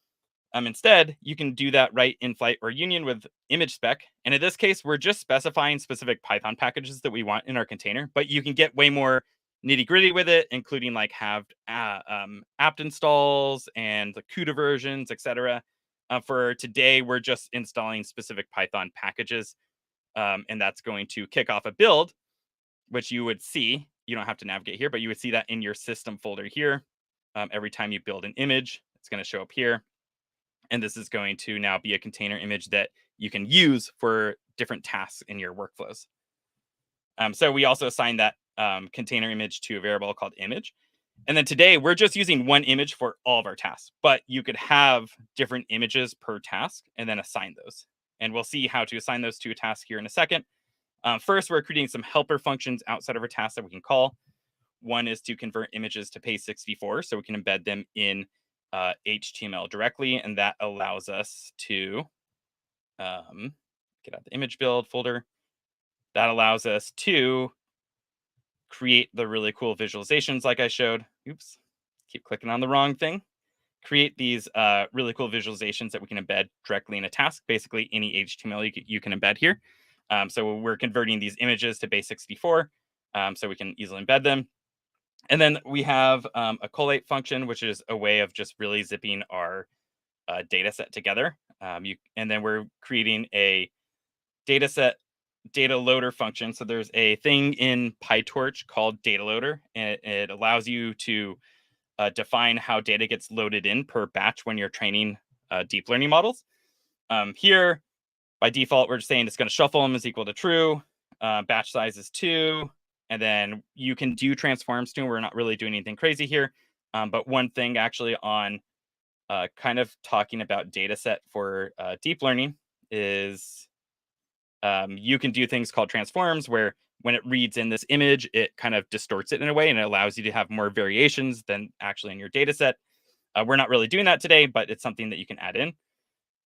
Instead, you can do that right in Flyte or Union with image spec. And in this case, we're just specifying specific Python packages that we want in our container, but you can get way more nitty gritty with it, including like have apt installs and the CUDA versions, etc. For today, we're just installing specific Python packages. And that's going to kick off a build, which you would see. You don't have to navigate here, but you would see that in your system folder here. Every time you build an image, it's going to show up here. And this is going to now be a container image that you can use for different tasks in your workflows. So we also assign that container image to a variable called image. And then today, we're just using one image for all of our tasks. But you could have different images per task and then assign those. And we'll see how to assign those to a task here in a second. First, we're creating some helper functions outside of our task that we can call. One is to convert images to base64, so we can embed them in HTML directly, and that allows us to get out the image build folder. That allows us to create the really cool visualizations like I showed. Oops, keep clicking on the wrong thing. Create these really cool visualizations that we can embed directly in a task, basically any HTML you can embed here. So we're converting these images to base64, so we can easily embed them. And then we have a collate function, which is a way of just really zipping our data set together. And then we're creating a dataset data loader function. So there's a thing in PyTorch called data loader, and it allows you to define how data gets loaded in per batch when you're training deep learning models. Here, by default, we're just saying it's going to shuffle them is equal to true. Batch size is 2. And then you can do transforms too. We're not really doing anything crazy here. But one thing actually on kind of talking about data set for deep learning is you can do things called transforms where when it reads in this image, it kind of distorts it in a way and it allows you to have more variations than actually in your data set. We're not really doing that today, but it's something that you can add in.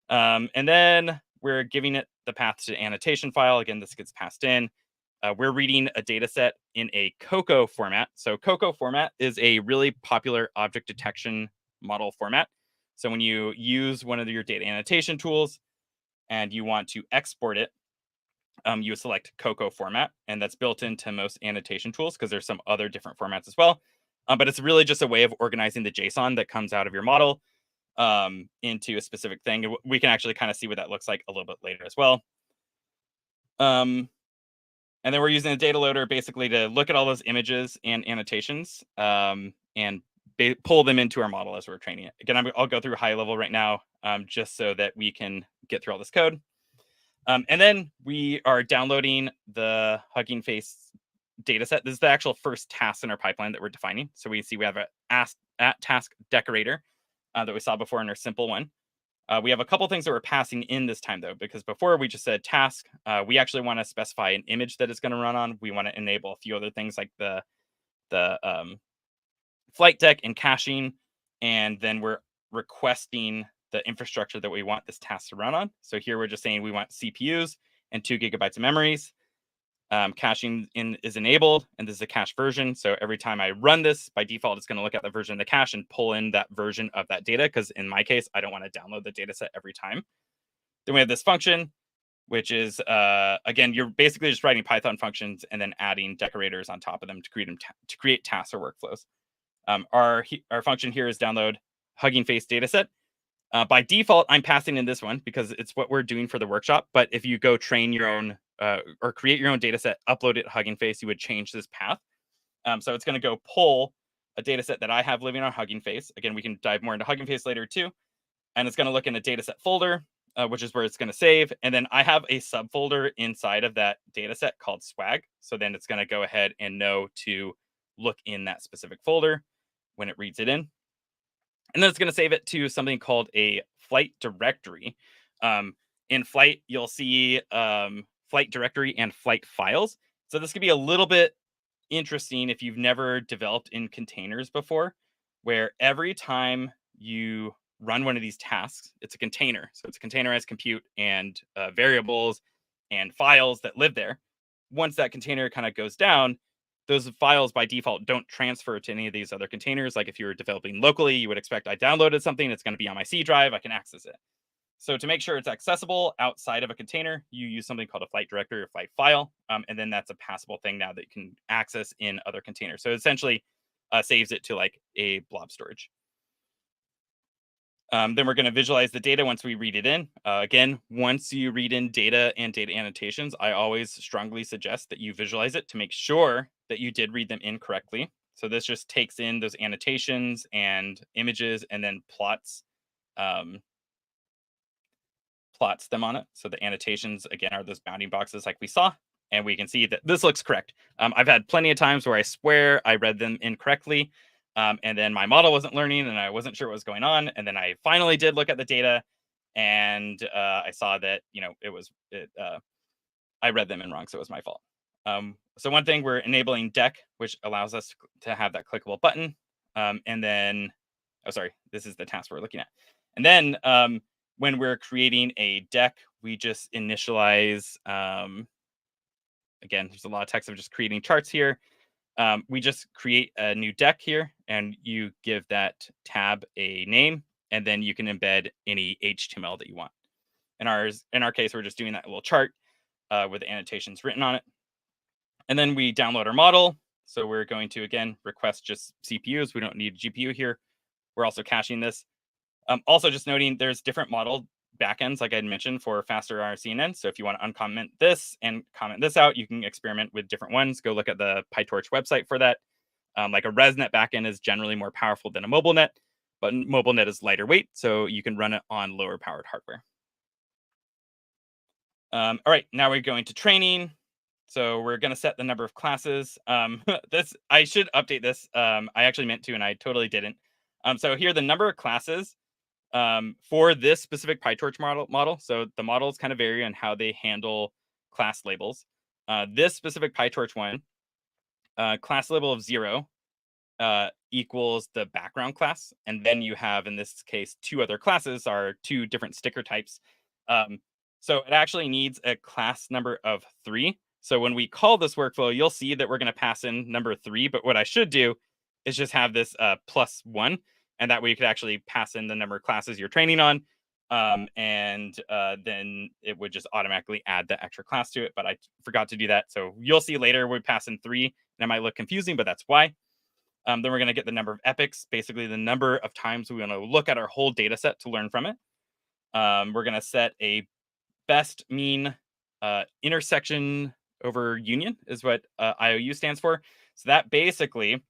And then we're giving it the path to annotation file. Again, this gets passed in. We're reading a data set in a COCO format. So COCO format is a really popular object detection model format. So when you use one of your data annotation tools and you want to export it, you select COCO format, and that's built into most annotation tools because there's some other different formats as well. But it's really just a way of organizing the JSON that comes out of your model into a specific thing. We can actually kind of see what that looks like a little bit later as well. And then we're using the data loader basically to look at all those images and annotations and pull them into our model as we're training it. Again, I'll go through high level right now just so that we can get through all this code. And then we are downloading the Hugging Face dataset. This is the actual first task in our pipeline that we're defining. So we see we have a at task decorator that we saw before in our simple one. We have a couple things that we're passing in this time, though, because before we just said task. We actually want to specify an image that it's going to run on. We want to enable a few other things like the flight deck and caching. And then we're requesting the infrastructure that we want this task to run on. So here we're just saying we want CPUs and 2 gigabytes of memories. Caching is enabled, and this is a cache version. So every time I run this, by default, it's going to look at the version of the cache and pull in that version of that data, because in my case, I don't want to download the data set every time. Then we have this function, which is, again, you're basically just writing Python functions and then adding decorators on top of them to create tasks or workflows. Our function here is download Hugging Face dataset. By default, I'm passing in this one because it's what we're doing for the workshop. But if you go train your own or create your own data set, upload it Hugging Face, you would change this path. So it's going to go pull a data set that I have living on Hugging Face. Again, we can dive more into Hugging Face later too. And it's going to look in a data set folder, which is where it's going to save. And then I have a subfolder inside of that data set called swag. So then it's going to go ahead and know to look in that specific folder when it reads it in. And then it's going to save it to something called a Flyte directory. In Flyte, you'll see Flyte directory and Flyte files. So this could be a little bit interesting if you've never developed in containers before, where every time you run one of these tasks, it's a container. So it's a containerized compute and variables and files that live there. Once that container kind of goes down, those files by default don't transfer to any of these other containers. Like if you were developing locally, you would expect I downloaded something, it's going to be on my C drive, I can access it. So to make sure it's accessible outside of a container, you use something called a Flyte directory or Flyte file. And then that's a passable thing now that you can access in other containers. So essentially saves it to like a blob storage. Then we're going to visualize the data once we read it in. Again, once you read in data and data annotations, I always strongly suggest that you visualize it to make sure that you did read them in correctly. So this just takes in those annotations and images and then plots them on it. So the annotations, again, are those bounding boxes like we saw. And we can see that this looks correct. I've had plenty of times where I swear I read them incorrectly. And then my model wasn't learning and I wasn't sure what was going on. And then I finally did look at the data and I saw that, I read them in wrong. So it was my fault. So one thing, we're enabling deck, which allows us to have that clickable button. And then, this is the task we're looking at. And then when we're creating a deck, we just initialize, again, there's a lot of text of just creating charts here. We just create a new deck here and you give that tab a name, and then you can embed any HTML that you want. In our case, we're just doing that little chart with annotations written on it. And then we download our model. So we're going to, again, request just CPUs. We don't need a GPU here. We're also caching this. Also just noting there's different model backends, like I had mentioned, for faster RCNN. So if you want to uncomment this and comment this out, you can experiment with different ones. Go look at the PyTorch website for that. Like a ResNet backend is generally more powerful than a MobileNet, but MobileNet is lighter weight, so you can run it on lower powered hardware. All right, now we're going to training. So we're going to set the number of classes. I should update this. I actually meant to, and I totally didn't. So here, the number of classes for this specific PyTorch model. So the models kind of vary on how they handle class labels. This specific PyTorch one, class label of 0 equals the background class. And then you have, in this case, 2 other classes are 2 different sticker types. So it actually needs a class number of 3. So when we call this workflow, you'll see that we're going to pass in number 3. But what I should do is just have this +1. And that way you could actually pass in the number of classes you're training on. And then it would just automatically add the extra class to it. But I forgot to do that. So you'll see later we pass in 3. And it might look confusing, but that's why. Then we're going to get the number of epochs, basically the number of times we want to look at our whole data set to learn from it. We're going to set a best mean intersection over union is what IOU stands for. So that basically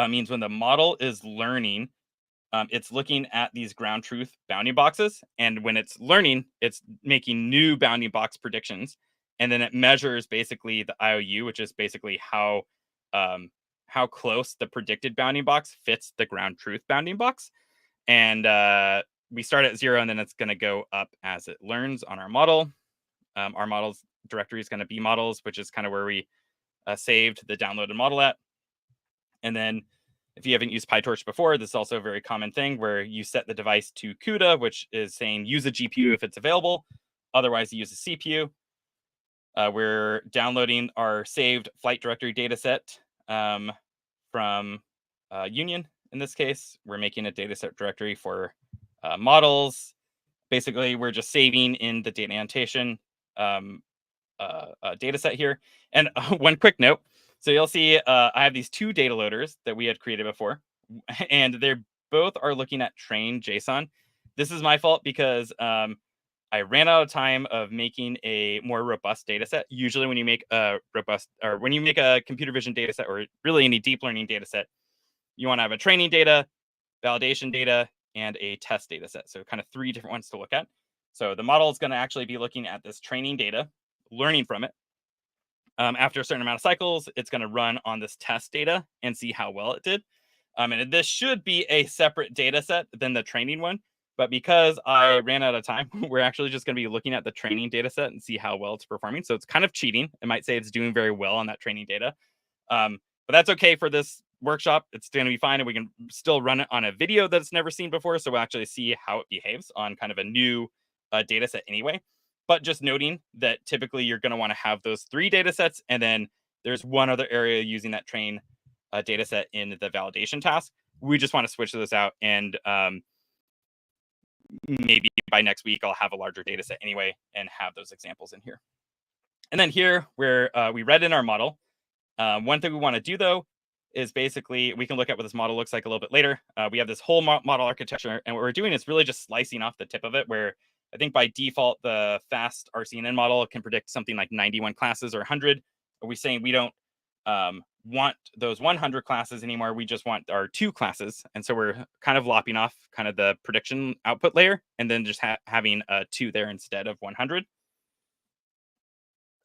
means when the model is learning, it's looking at these ground truth bounding boxes. And when it's learning, it's making new bounding box predictions. And then it measures basically the IOU, which is basically how close the predicted bounding box fits the ground truth bounding box. And we start at 0, and then it's going to go up as it learns on our model. Our models directory is going to be models, which is kind of where we saved the downloaded model at. And then If you haven't used PyTorch before, this is also a very common thing where you set the device to CUDA, which is saying use a GPU if it's available. Otherwise, you use a CPU. We're downloading our saved Flyte directory dataset from Union. In this case, we're making a dataset directory for models. Basically, we're just saving in the data annotation dataset here. And one quick note. So you'll see I have these two data loaders that we had created before, and they're both are looking at train JSON. This is my fault because I ran out of time of making a more robust data set. Usually when you make a robust, or when you make a computer vision data set, or really any deep learning data set, you want to have a training data, validation data, and a test data set. So kind of three different ones to look at. So the model is going to actually be looking at this training data, learning from it. After a certain amount of cycles, it's going to run on this test data and see how well it did. And this should be a separate data set than the training one. But because I ran out of time, we're actually just going to be looking at the training data set and see how well it's performing. So it's kind of cheating. It might say it's doing very well on that training data. But that's okay for this workshop. It's going to be fine. And we can still run it on a video that's never seen before. So we'll actually see how it behaves on kind of a new data set anyway. But just noting that typically you're going to want to have those three data sets. And then there's one other area using that train data set in the validation task. We just want to switch those out. And maybe by next week, I'll have a larger data set anyway and have those examples in here. And then here where we read in our model, one thing we want to do, though, is basically we can look at what this model looks like a little bit later. We have this whole model architecture, and what we're doing is really just slicing off the tip of it, where I think by default, the fast RCNN model can predict something like 91 classes or 100. Are we saying we don't want those 100 classes anymore? We just want our 2 classes. And so we're kind of lopping off kind of the prediction output layer and then just having a 2 there instead of 100.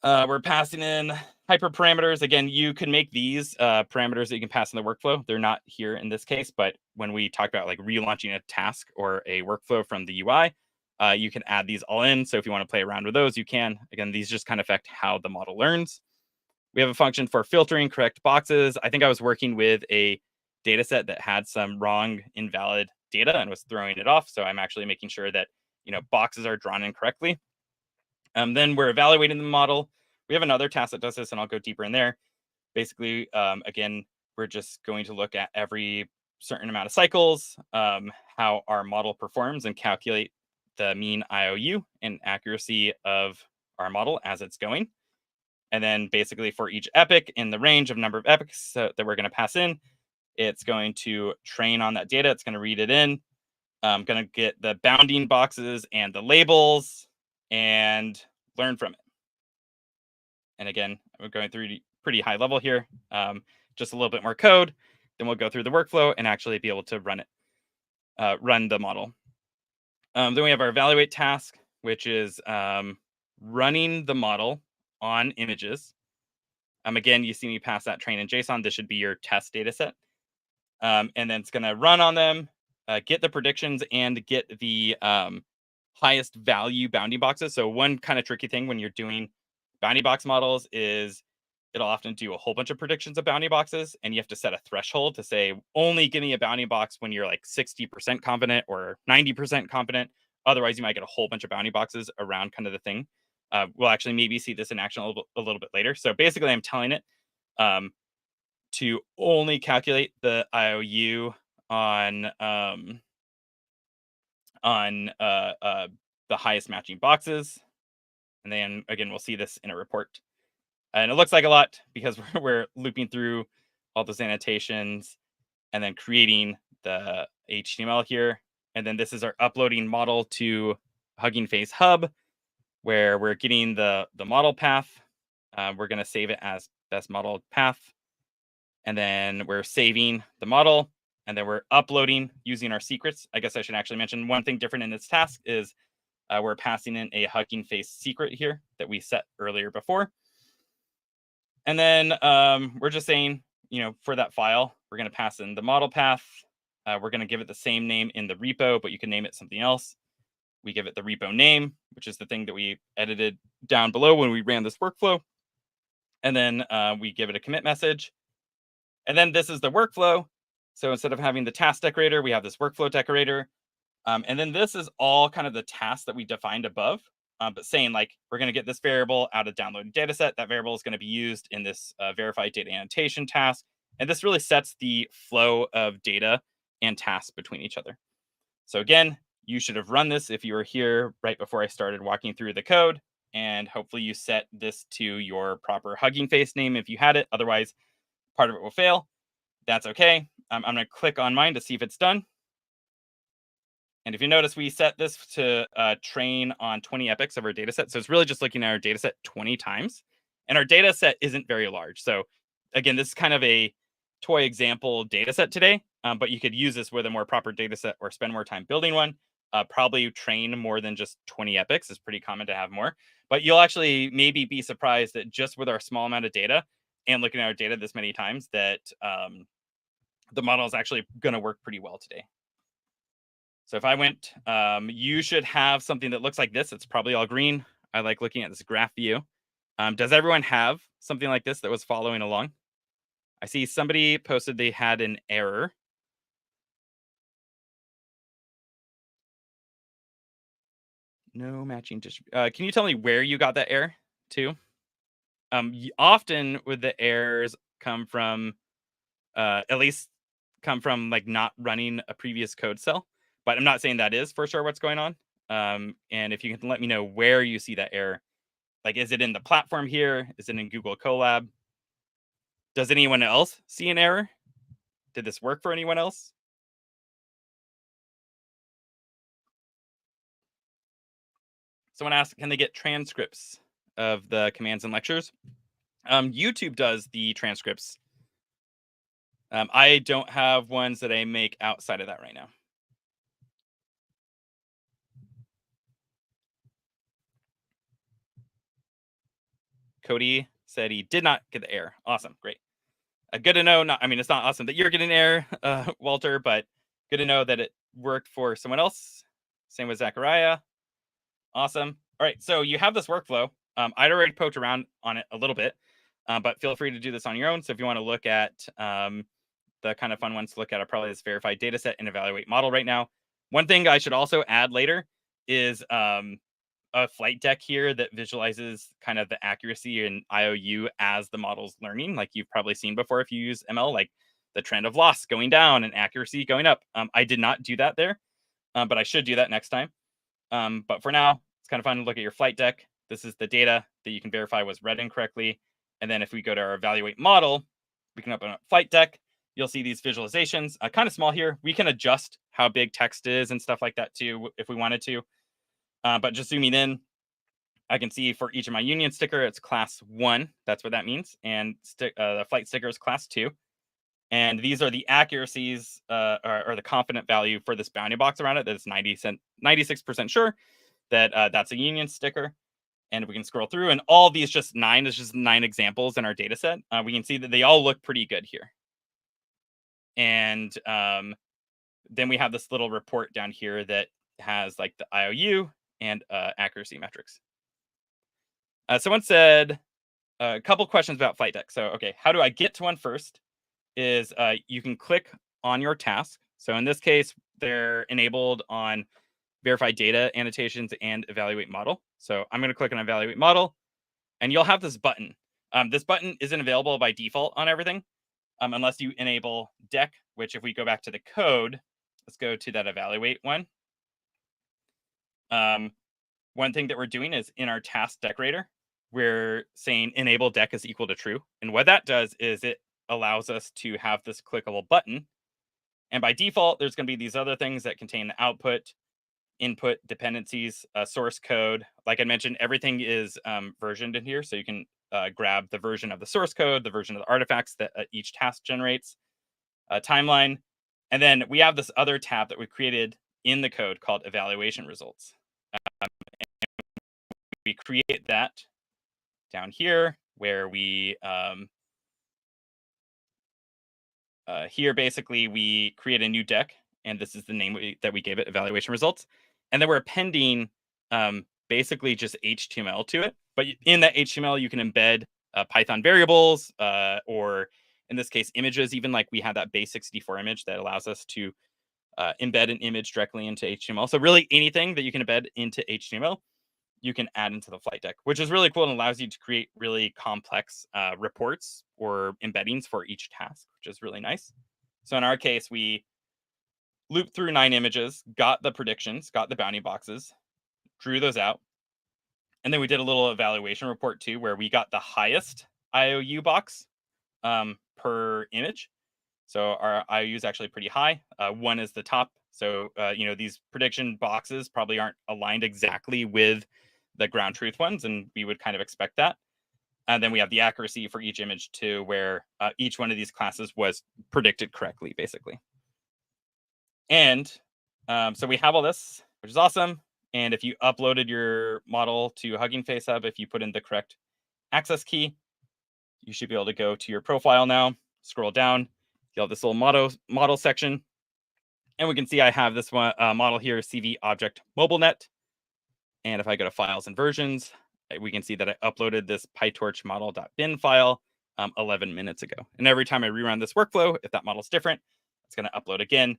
We're passing in hyperparameters. Again, you can make these parameters that you can pass in the workflow. They're not here in this case, but when we talk about like relaunching a task or a workflow from the UI, you can add these all in. So if you want to play around with those, you can. Again, these just kind of affect how the model learns. We have a function for filtering correct boxes. I think I was working with a data set that had some wrong, invalid data and was throwing it off. So I'm actually making sure that, boxes are drawn in correctly. Then we're evaluating the model. We have another task that does this, and I'll go deeper in there. Basically, again, we're just going to look at every certain amount of cycles, how our model performs, and calculate the mean IOU and accuracy of our model as it's going. And then basically for each epoch in the range of number of epochs that we're going to pass in, it's going to train on that data. It's going to read it in. I'm going to get the bounding boxes and the labels and learn from it. And again, we're going through pretty high level here, just a little bit more code. Then we'll go through the workflow and actually be able to run it, run the model. Then we have our evaluate task, which is running the model on images. Again, you see me pass that train in JSON. This should be your test data set. And then it's going to run on them, get the predictions, and get the highest value bounding boxes. So one kind of tricky thing when you're doing bounding box models is it'll often do a whole bunch of predictions of bounding boxes, and you have to set a threshold to say, only give me a bounding box when you're like 60% confident or 90% confident. Otherwise, you might get a whole bunch of bounding boxes around kind of the thing. We'll actually maybe see this in action a little bit later. So basically, I'm telling it to only calculate the IOU on the highest matching boxes. And then again, we'll see this in a report. And it looks like a lot because we're looping through all those annotations and then creating the HTML here. And then this is our uploading model to Hugging Face Hub, where we're getting the model path. We're going to save it as best model path. And then we're saving the model. And then we're uploading using our secrets. I guess I should actually mention one thing different in this task is we're passing in a Hugging Face secret here that we set earlier before. And then we're just saying, for that file, we're going to pass in the model path. We're going to give it the same name in the repo, but you can name it something else. We give it the repo name, which is the thing that we edited down below when we ran this workflow. And then we give it a commit message. And then this is the workflow. So instead of having the task decorator, we have this workflow decorator. And then this is all kind of the tasks that we defined above, but saying like, we're going to get this variable out of downloaded data set. That variable is going to be used in this verified data annotation task. And this really sets the flow of data and tasks between each other. So again, you should have run this if you were here right before I started walking through the code. And hopefully you set this to your proper Hugging Face name if you had it. Otherwise, part of it will fail. That's okay. I'm going to click on mine to see if it's done. And if you notice, we set this to train on 20 epochs of our data set. So it's really just looking at our data set 20 times. And our data set isn't very large. So again, this is kind of a toy example data set today, but you could use this with a more proper data set or spend more time building one. Probably train more than just 20 epochs. It's pretty common to have more. But you'll actually maybe be surprised that just with our small amount of data and looking at our data this many times that the model is actually going to work pretty well today. So if I went, you should have something that looks like this. It's probably all green. I like looking at this graph view. Does everyone have something like this that was following along? I see somebody posted they had an error. No matching distribution. Can you tell me where you got that error too? Often with the errors come from, at least come from like not running a previous code cell. But I'm not saying that is for sure what's going on. And if you can let me know where you see that error, like, is it in the platform here? Is it in Google Colab? Does anyone else see an error? Did this work for anyone else? Someone asked, can they get transcripts of the commands and lectures? YouTube does the transcripts. I don't have ones that I make outside of that right now. Cody said he did not get the error. Awesome, great. Good to know. I mean, it's not awesome that you're getting an error, Walter, but good to know that it worked for someone else. Same with Zachariah. Awesome. All right, so you have this workflow. I'd already poked around on it a little bit, but feel free to do this on your own. So if you want to look at the kind of fun ones to look at are probably this verified data set and evaluate model right now. One thing I should also add later is a flight deck here that visualizes kind of the accuracy and IOU as the model's learning, like you've probably seen before if you use ML, like the trend of loss going down and accuracy going up. I did not do that there, but I should do that next time. But for now, it's kind of fun to look at your flight deck. This is the data that you can verify was read incorrectly. And then if we go to our evaluate model, we can open up flight deck. You'll see these visualizations, kind of small here. We can adjust how big text is and stuff like that too, if we wanted to. But just zooming in, I can see for each of my union sticker, it's class 1. That's what that means. And the flight sticker is class 2. And these are the accuracies or the confident value for this bounding box around it. That it's 96% sure that that's a union sticker. And we can scroll through, and all these just 9 is just 9 examples in our data set. We can see that they all look pretty good here. And then we have this little report down here that has like the IOU and accuracy metrics. Someone said a couple questions about flight deck. So, okay, how do I get to one first? Is you can click on your task. So in this case, they're enabled on verify data, annotations, and evaluate model. So I'm going to click on evaluate model, and you'll have this button. This button isn't available by default on everything, unless you enable deck, which if we go back to the code, let's go to that evaluate one. One thing that we're doing is in our task decorator, we're saying enable deck is equal to true. And what that does is it allows us to have this clickable button. And by default, there's going to be these other things that contain the output, input, dependencies, source code. Like I mentioned, everything is versioned in here. So you can grab the version of the source code, the version of the artifacts that each task generates, timeline. And then we have this other tab that we created in the code called evaluation results. We create that down here where we here basically we create a new deck, and this is the name that we gave it, evaluation results. And then we're appending basically just HTML to it. But in that HTML, you can embed Python variables or in this case, images, even like we had that base 64 image that allows us to embed an image directly into HTML. So really anything that you can embed into HTML, you can add into the Flyte deck, which is really cool and allows you to create really complex reports or embeddings for each task, which is really nice. So in our case, we looped through 9 images, got the predictions, got the bounding boxes, drew those out. And then we did a little evaluation report too, where we got the highest IOU box per image. So our IOU is actually pretty high. 1 is the top. So, these prediction boxes probably aren't aligned exactly with the ground truth ones, and we would kind of expect that. And then we have the accuracy for each image too, where each one of these classes was predicted correctly, basically. And so we have all this, which is awesome. And if you uploaded your model to Hugging Face Hub, if you put in the correct access key, you should be able to go to your profile now, scroll down, you have this little model section. And we can see I have this one model here, CV Object MobileNet. And if I go to Files and Versions, we can see that I uploaded this PyTorch model.bin file 11 minutes ago. And every time I rerun this workflow, if that model's different, it's going to upload again.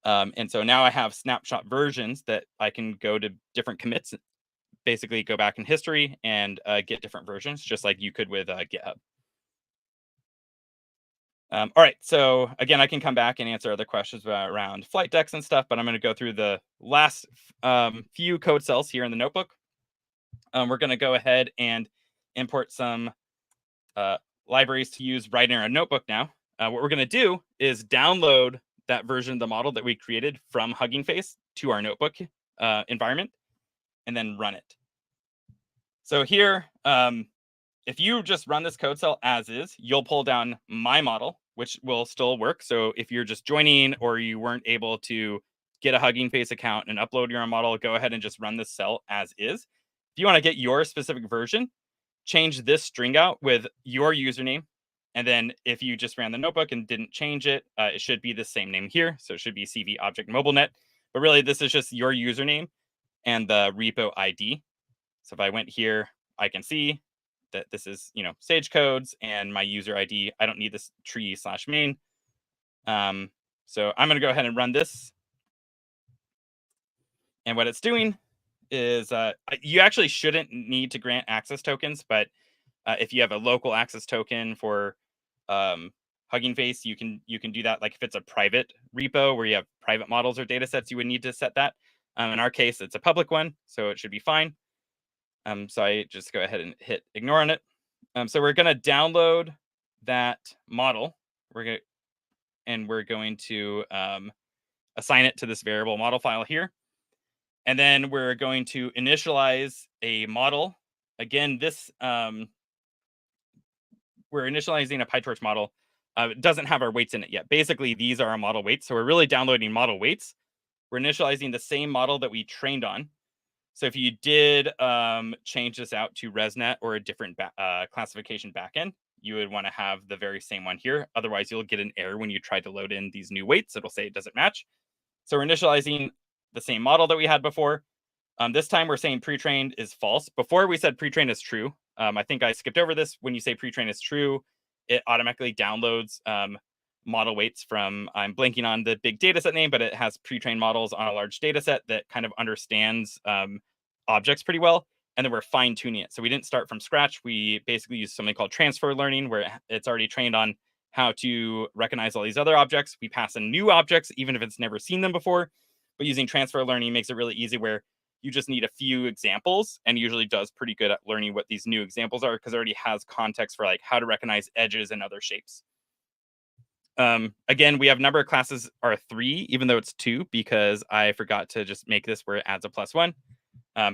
And so now I have snapshot versions that I can go to different commits, basically go back in history and get different versions, just like you could with GitHub. All right, so again, I can come back and answer other questions around Flyte decks and stuff, but I'm going to go through the last few code cells here in the notebook. We're going to go ahead and import some libraries to use right in our notebook now. What we're going to do is download that version of the model that we created from Hugging Face to our notebook environment, and then run it. So here, if you just run this code cell as is, you'll pull down my model, which will still work. So if you're just joining or you weren't able to get a Hugging Face account and upload your own model, go ahead and just run this cell as is. If you want to get your specific version, change this string out with your username. And then if you just ran the notebook and didn't change it, it should be the same name here. So it should be CV Object MobileNet. But really, this is just your username and the repo ID. So if I went here, I can see that this is, Sage codes and my user ID. I don't need this tree/main. So I'm going to go ahead and run this. And what it's doing is you actually shouldn't need to grant access tokens, but if you have a local access token for Hugging Face, you can do that. Like if it's a private repo where you have private models or data sets, you would need to set that. In our case, it's a public one, so it should be fine. So I just go ahead and hit ignore on it. So we're going to download that model. We're going to assign it to this variable model file here. And then we're going to initialize a model. Again, this we're initializing a PyTorch model. It doesn't have our weights in it yet. Basically, these are our model weights. So we're really downloading model weights. We're initializing the same model that we trained on. So if you did change this out to ResNet or a different classification backend, you would want to have the very same one here. Otherwise, you'll get an error when you try to load in these new weights. It'll say it doesn't match. So we're initializing the same model that we had before. This time we're saying pre-trained is false. Before we said pre-trained is true. I think I skipped over this. When you say pre-trained is true, it automatically downloads model weights from, I'm blanking on the big data set name, but it has pre-trained models on a large data set that kind of understands objects pretty well. And then we're fine tuning it. So we didn't start from scratch. We basically use something called transfer learning, where it's already trained on how to recognize all these other objects. We pass in new objects, even if it's never seen them before. But using transfer learning makes it really easy, where you just need a few examples, and usually does pretty good at learning what these new examples are, because it already has context for like how to recognize edges and other shapes. Again, we have number of classes are 3, even though it's 2, because I forgot to just make this where it adds a +1.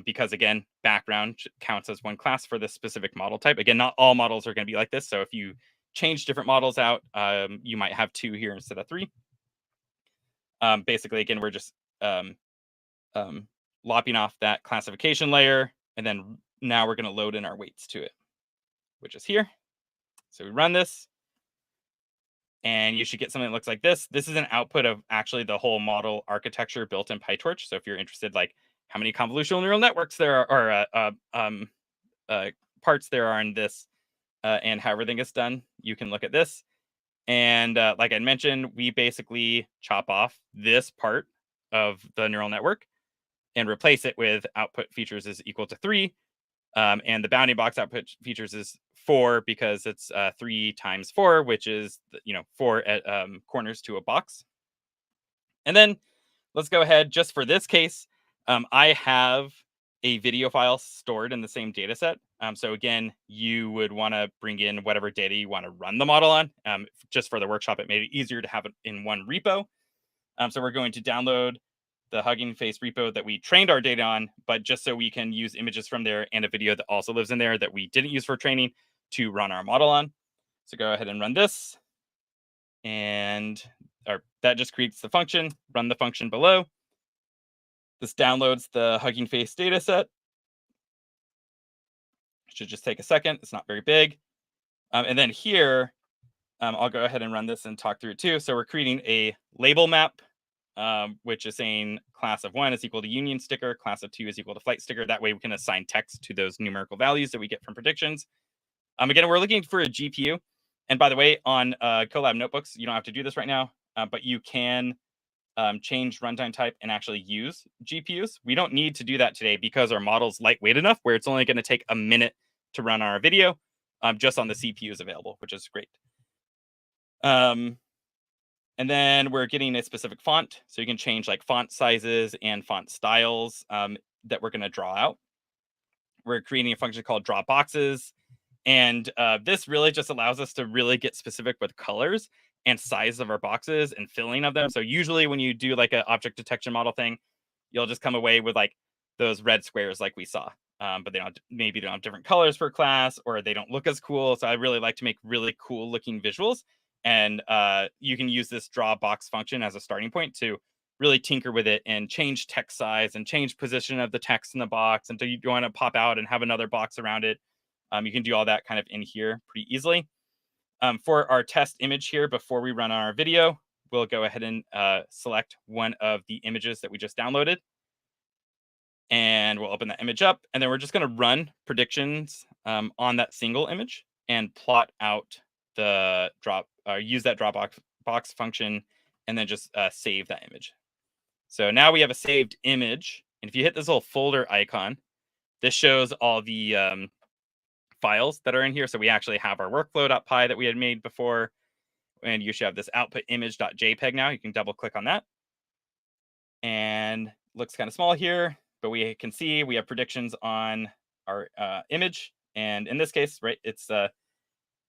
Because again, background counts as 1 class for this specific model type. Again, not all models are going to be like this. So if you change different models out, you might have 2 here instead of 3. Basically, again, we're just lopping off that classification layer, and then now we're going to load in our weights to it, which is here. So we run this, and you should get something that looks like this. This is an output of actually the whole model architecture built in PyTorch. So if you're interested, like how many convolutional neural networks there are, or parts there are in this, and how everything is done, you can look at this. And like I mentioned, we basically chop off this part of the neural network and replace it with output features is equal to 3. And the bounding box output features is 4 because it's 3 times 4, which is 4 at, corners to a box. And then let's go ahead just for this case. I have a video file stored in the same data set. So again, you would want to bring in whatever data you want to run the model on. Just for the workshop, it made it easier to have it in one repo. So we're going to download the Hugging Face repo that we trained our data on, but just so we can use images from there and a video that also lives in there that we didn't use for training to run our model on. So go ahead and run this. And that just creates the function, run the function below. This downloads the Hugging Face data set. Should just take a second. It's not very big. And then here, I'll go ahead and run this and talk through it too. So we're creating a label map, which is saying class of 1 is equal to union sticker, class of 2 is equal to flight sticker. That way we can assign text to those numerical values that we get from predictions. Again, we're looking for a GPU. And by the way, on Colab notebooks, you don't have to do this right now, but you can change runtime type and actually use GPUs. We don't need to do that today because our model's lightweight enough where it's only going to take a minute to run our video just on the CPUs available, which is great. And then we're getting a specific font. So you can change like font sizes and font styles that we're going to draw out. We're creating a function called draw boxes. And this really just allows us to really get specific with colors and size of our boxes and filling of them. So usually when you do like an object detection model thing, you'll just come away with like those red squares like we saw. But maybe they don't have different colors for class, or they don't look as cool. So I really like to make really cool looking visuals. And you can use this draw box function as a starting point to really tinker with it and change text size and change position of the text in the box until you want to pop out and have another box around it. You can do all that kind of in here pretty easily. For our test image here, before we run our video, we'll go ahead and select one of the images that we just downloaded. And we'll open that image up. And then we're just going to run predictions on that single image and plot out the use that Dropbox function, and then just save that image. So now we have a saved image. And if you hit this little folder icon, this shows all the files that are in here. So we actually have our workflow.py that we had made before, and you should have this output image.jpg now. You can double click on that. And looks kind of small here, but we can see we have predictions on our image. And in this case, right, it's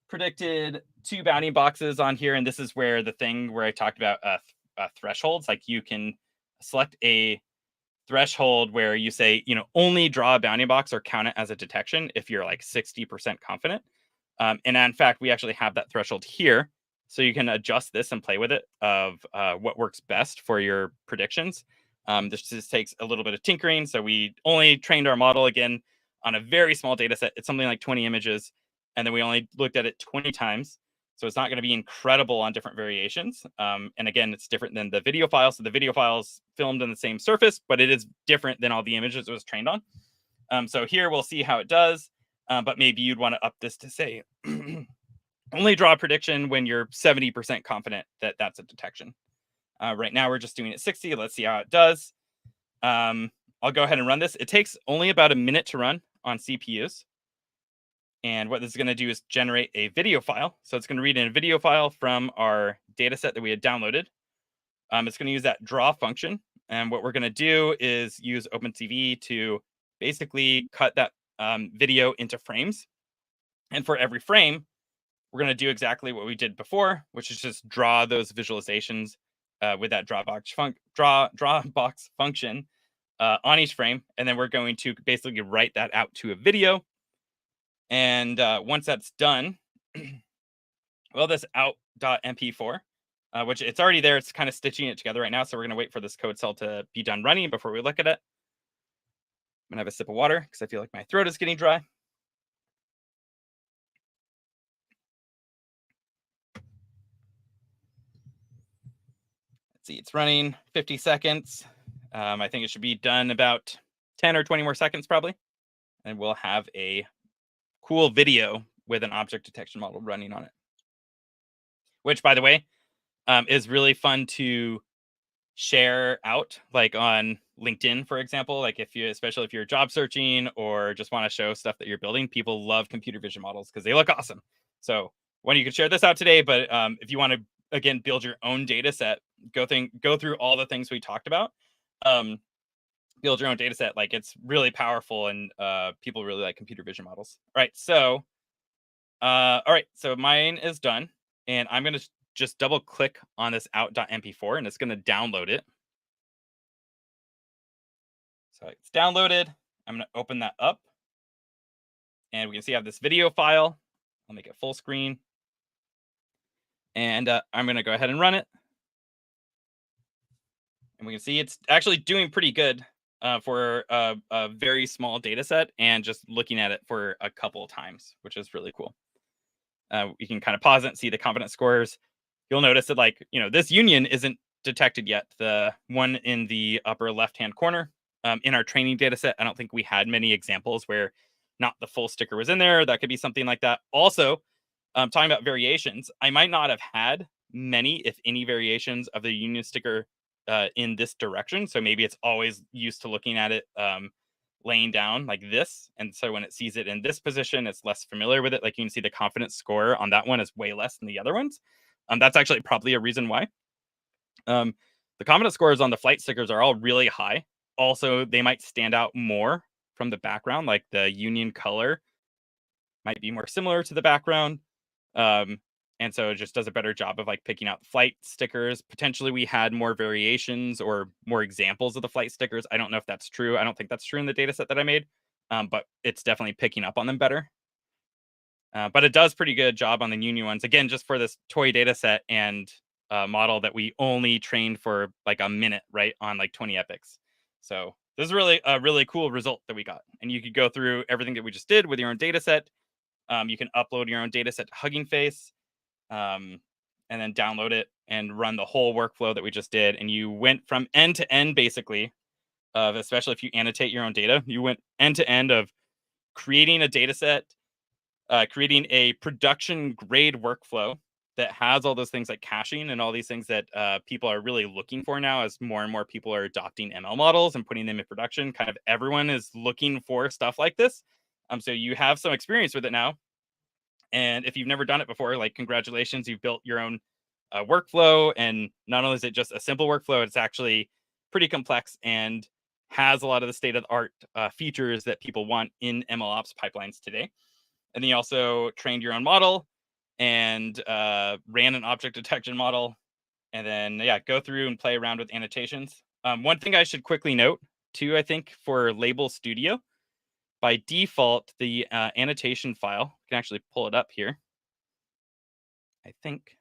predicted 2 bounding boxes on here. And this is where the thing where I talked about thresholds, like you can select a threshold where you say, only draw a bounding box or count it as a detection if you're like 60% confident. And in fact, we actually have that threshold here. So you can adjust this and play with it of what works best for your predictions. This just takes a little bit of tinkering. So we only trained our model again on a very small data set. It's something like 20 images. And then we only looked at it 20 times. So it's not going to be incredible on different variations. And again, it's different than the video file. So the video file is filmed on the same surface, but it is different than all the images it was trained on. So here we'll see how it does. But maybe you'd want to up this to say, only draw a prediction when you're 70% confident that that's a detection. Right now, we're just doing it 60. Let's see how it does. I'll go ahead and run this. It takes only about a minute to run on CPUs. And what this is going to do is generate a video file. So it's going to read in a video file from our data set that we had downloaded. It's going to use that draw function. And what we're going to do is use OpenCV to basically cut that video into frames. And for every frame, we're going to do exactly what we did before, which is just draw those visualizations with that drawbox function on each frame. And then we're going to basically write that out to a video. And once that's done, well, this out.mp4, which it's already there. It's kind of stitching it together right now. So we're going to wait for this code cell to be done running before we look at it. I'm going to have a sip of water because I feel like my throat is getting dry. Let's see, it's running 50 seconds. I think it should be done about 10 or 20 more seconds probably. And we'll have a cool video with an object detection model running on it. which, by the way, is really fun to share out, like on LinkedIn, for example. Like especially if you're job searching or just want to show stuff that you're building, people love computer vision models because they look awesome. So you could share this out today, but if you want to, again, build your own data set, go through all the things we talked about, build your own data set. Like, it's really powerful, and people really like computer vision models. All right, so mine is done, and I'm going to just double click on this out.mp4, and it's going to download it. So it's downloaded. I'm going to open that up, and we can see I have this video file. I'll make it full screen, and I'm going to go ahead and run it. And we can see it's actually doing pretty good for a very small data set, and just looking at it for a couple of times, which is really cool. You can kind of pause it and see the confidence scores. You'll notice that, like, this union isn't detected yet. The one in the upper left-hand corner, in our training data set, I don't think we had many examples where not the full sticker was in there. That could be something like that. Also, talking about variations, I might not have had many, if any, variations of the union sticker in this direction. So maybe it's always used to looking at it laying down like this. And so when it sees it in this position, it's less familiar with it. Like, you can see the confidence score on that one is way less than the other ones. That's actually probably a reason why. The confidence scores on the Flyte stickers are all really high. Also, they might stand out more from the background, like the union color might be more similar to the background. And so it just does a better job of, like, picking out the Flyte stickers. Potentially we had more variations or more examples of the Flyte stickers. I don't know if that's true. I don't think that's true in the data set that I made, but it's definitely picking up on them better. But it does pretty good job on the union ones. Again, just for this toy data set and model that we only trained for like a minute, right, on like 20 epochs. So this is really a really cool result that we got. And you could go through everything that we just did with your own data set. You can upload your own data set to Hugging Face, and then download it and run the whole workflow that we just did. And you went from end to end, basically, especially if you annotate your own data, you went end to end of creating a data set, creating a production grade workflow that has all those things like caching and all these things that people are really looking for now, as more and more people are adopting ML models and putting them in production. Kind of everyone is looking for stuff like this. So you have some experience with it now. And if you've never done it before, like, congratulations, you've built your own workflow. And not only is it just a simple workflow, it's actually pretty complex and has a lot of the state of the art features that people want in MLOps pipelines today. And then you also trained your own model and ran an object detection model. And then, yeah, go through and play around with annotations. One thing I should quickly note, too, I think, for Label Studio, by default, the annotation file, you can actually pull it up here, I think.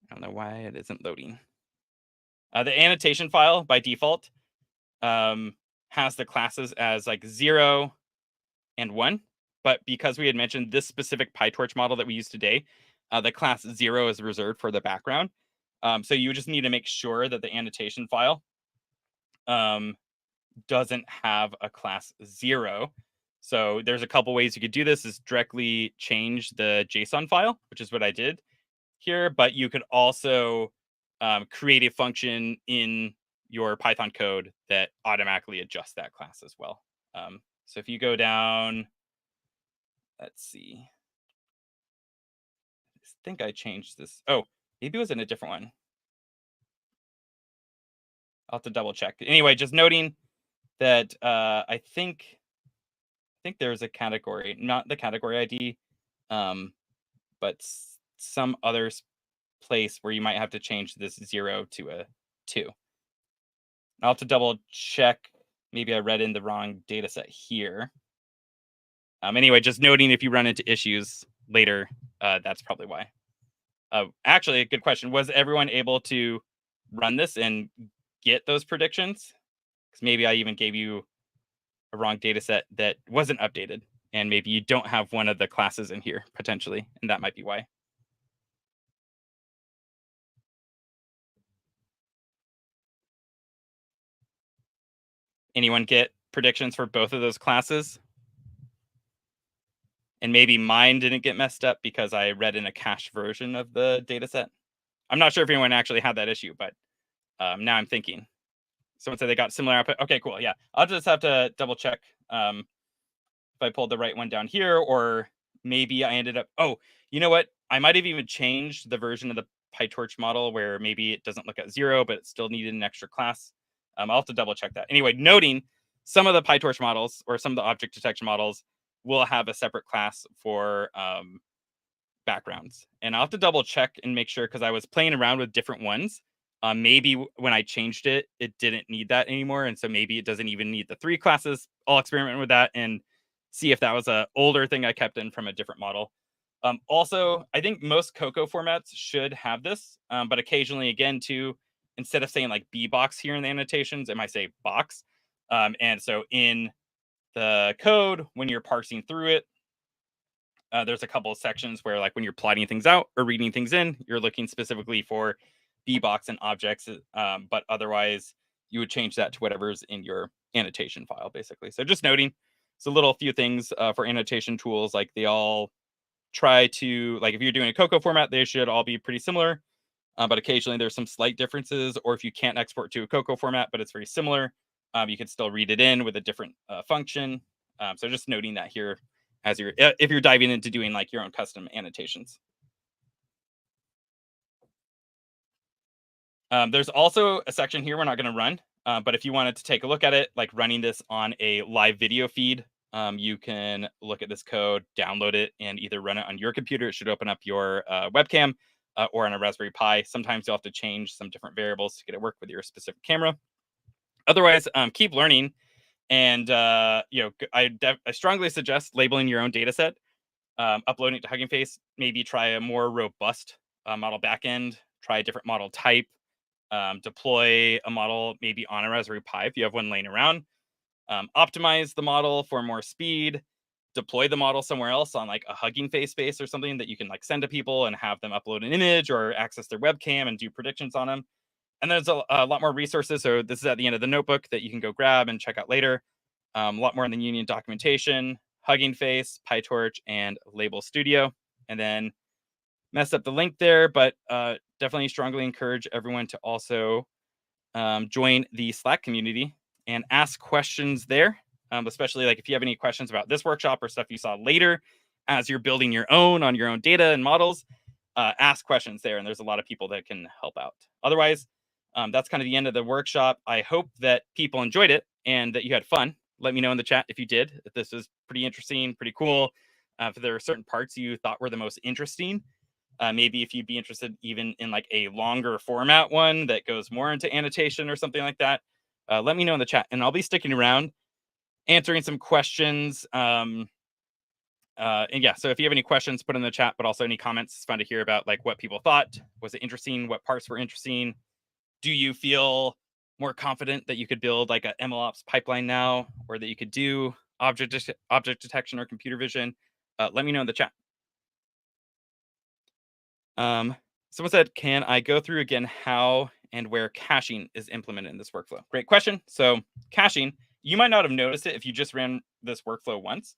I don't know why it isn't loading. The annotation file, by default, has the classes as like 0 and 1. But because we had mentioned this specific PyTorch model that we use today, the class 0 is reserved for the background. So you just need to make sure that the annotation file doesn't have a class 0. So there's a couple ways you could do this, is directly change the JSON file, which is what I did here. But you could also create a function in your Python code that automatically adjusts that class as well. So if you go down, let's see. I think I changed this. Oh, maybe it was in a different one. I'll have to double check. Anyway, just noting that I think there's a category, not the category ID, but some other place where you might have to change this 0 to a 2. I'll have to double check. Maybe I read in the wrong data set here. Anyway, just noting if you run into issues later, that's probably why. Actually, a good question. Was everyone able to run this and get those predictions? Because maybe I even gave you a wrong data set that wasn't updated, and maybe you don't have one of the classes in here, potentially, and that might be why. Anyone get predictions for both of those classes? And maybe mine didn't get messed up because I read in a cached version of the data set. I'm not sure if anyone actually had that issue, but now I'm thinking. Someone said they got similar output. Okay, cool. Yeah, I'll just have to double check if I pulled the right one down here, or maybe I ended up. Oh, you know what? I might have even changed the version of the PyTorch model where maybe it doesn't look at 0, but it still needed an extra class. I'll have to double check that. Anyway, noting some of the PyTorch models or some of the object detection models will have a separate class for backgrounds, and I'll have to double check and make sure because I was playing around with different ones. Maybe when I changed it, it didn't need that anymore, and so maybe it doesn't even need the 3 classes. I'll experiment with that and see if that was a older thing I kept in from a different model. Also, I think most Cocoa formats should have this, but occasionally, again, too, instead of saying like B box here in the annotations, it might say box. And so in the code, when you're parsing through it, there's a couple of sections where, like, when you're plotting things out or reading things in, you're looking specifically for bbox and objects, but otherwise you would change that to whatever's in your annotation file, basically. So just noting, it's a little few things for annotation tools. Like, they all try to, like, if you're doing a Cocoa format, they should all be pretty similar, but occasionally there's some slight differences. Or if you can't export to a Cocoa format, but it's very similar, you can still read it in with a different function. So just noting that here as you're, if you're diving into doing like your own custom annotations. There's also a section here we're not going to run, but if you wanted to take a look at it, like running this on a live video feed, you can look at this code, download it, and either run it on your computer. It should open up your webcam, or on a Raspberry Pi. Sometimes you'll have to change some different variables to get it work with your specific camera. Otherwise, keep learning. And I strongly suggest labeling your own data set, uploading it to Hugging Face. Maybe try a more robust model backend, try a different model type, deploy a model maybe on a Raspberry Pi if you have one laying around, optimize the model for more speed, deploy the model somewhere else on like a Hugging Face base or something that you can like send to people and have them upload an image or access their webcam and do predictions on them. And there's a lot more resources. So this is at the end of the notebook that you can go grab and check out later. A lot more in the Union documentation, Hugging Face, PyTorch, and Label Studio. And then messed up the link there, but definitely strongly encourage everyone to also join the Slack community and ask questions there, especially like if you have any questions about this workshop or stuff you saw later as you're building your own on your own data and models. Ask questions there, and there's a lot of people that can help out. Otherwise, that's kind of the end of the workshop. I hope that people enjoyed it and that you had fun. Let me know in the chat if you did, if this was pretty interesting, pretty cool. If there are certain parts you thought were the most interesting. Maybe if you'd be interested even in like a longer format one that goes more into annotation or something like that, let me know in the chat, and I'll be sticking around answering some questions. And yeah, so if you have any questions, put in the chat, but also any comments. It's fun to hear about like what people thought. Was it interesting? What parts were interesting? Do you feel more confident that you could build like a MLOps pipeline now, or that you could do object detection or computer vision? Let me know in the chat. Someone said, can I go through again how and where caching is implemented in this workflow? Great question. So caching, you might not have noticed it if you just ran this workflow once.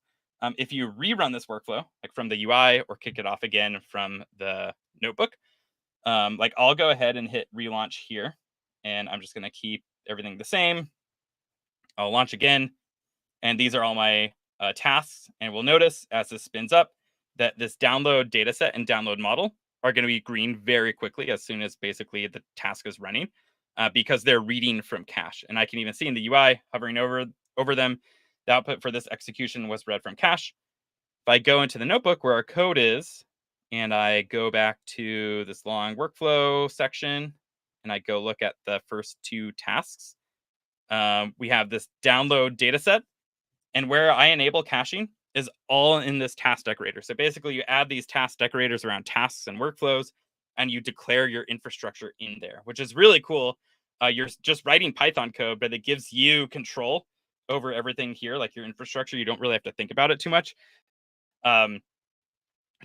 If you rerun this workflow, like from the UI or kick it off again from the notebook, like I'll go ahead and hit relaunch here, and I'm just going to keep everything the same. I'll launch again, and these are all my tasks. And we'll notice as this spins up that this download dataset and download model are going to be green very quickly as soon as basically the task is running, because they're reading from cache. And I can even see in the UI hovering over them, the output for this execution was read from cache. If I go into the notebook where our code is, and I go back to this long workflow section, and I go look at the first 2 tasks, we have this download dataset, and where I enable caching is all in this task decorator. So basically you add these task decorators around tasks and workflows, and you declare your infrastructure in there, which is really cool. You're just writing Python code, but it gives you control over everything here, like your infrastructure. You don't really have to think about it too much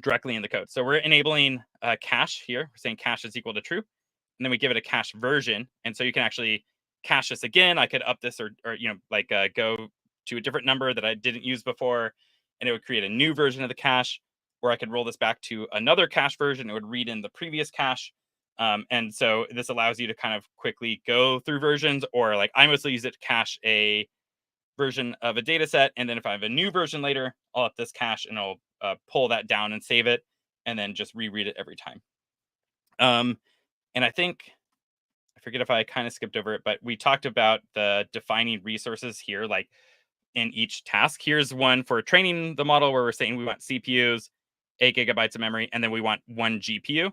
directly in the code. So we're enabling cache here. We're saying cache is equal to true, and then we give it a cache version. And so you can actually cache this again. I could up this or go to a different number that I didn't use before. and it would create a new version of the cache, or I could roll this back to another cache version. It would read in the previous cache. And so this allows you to kind of quickly go through versions, or like I mostly use it to cache a version of a data set. And then if I have a new version later, I'll up this cache and I'll pull that down and save it, and then just reread it every time. And I think, I forget if I kind of skipped over it, but we talked about the defining resources here, like in each task. Here's one for training the model where we're saying we want CPUs, 8 gigabytes of memory, and then we want 1 GPU.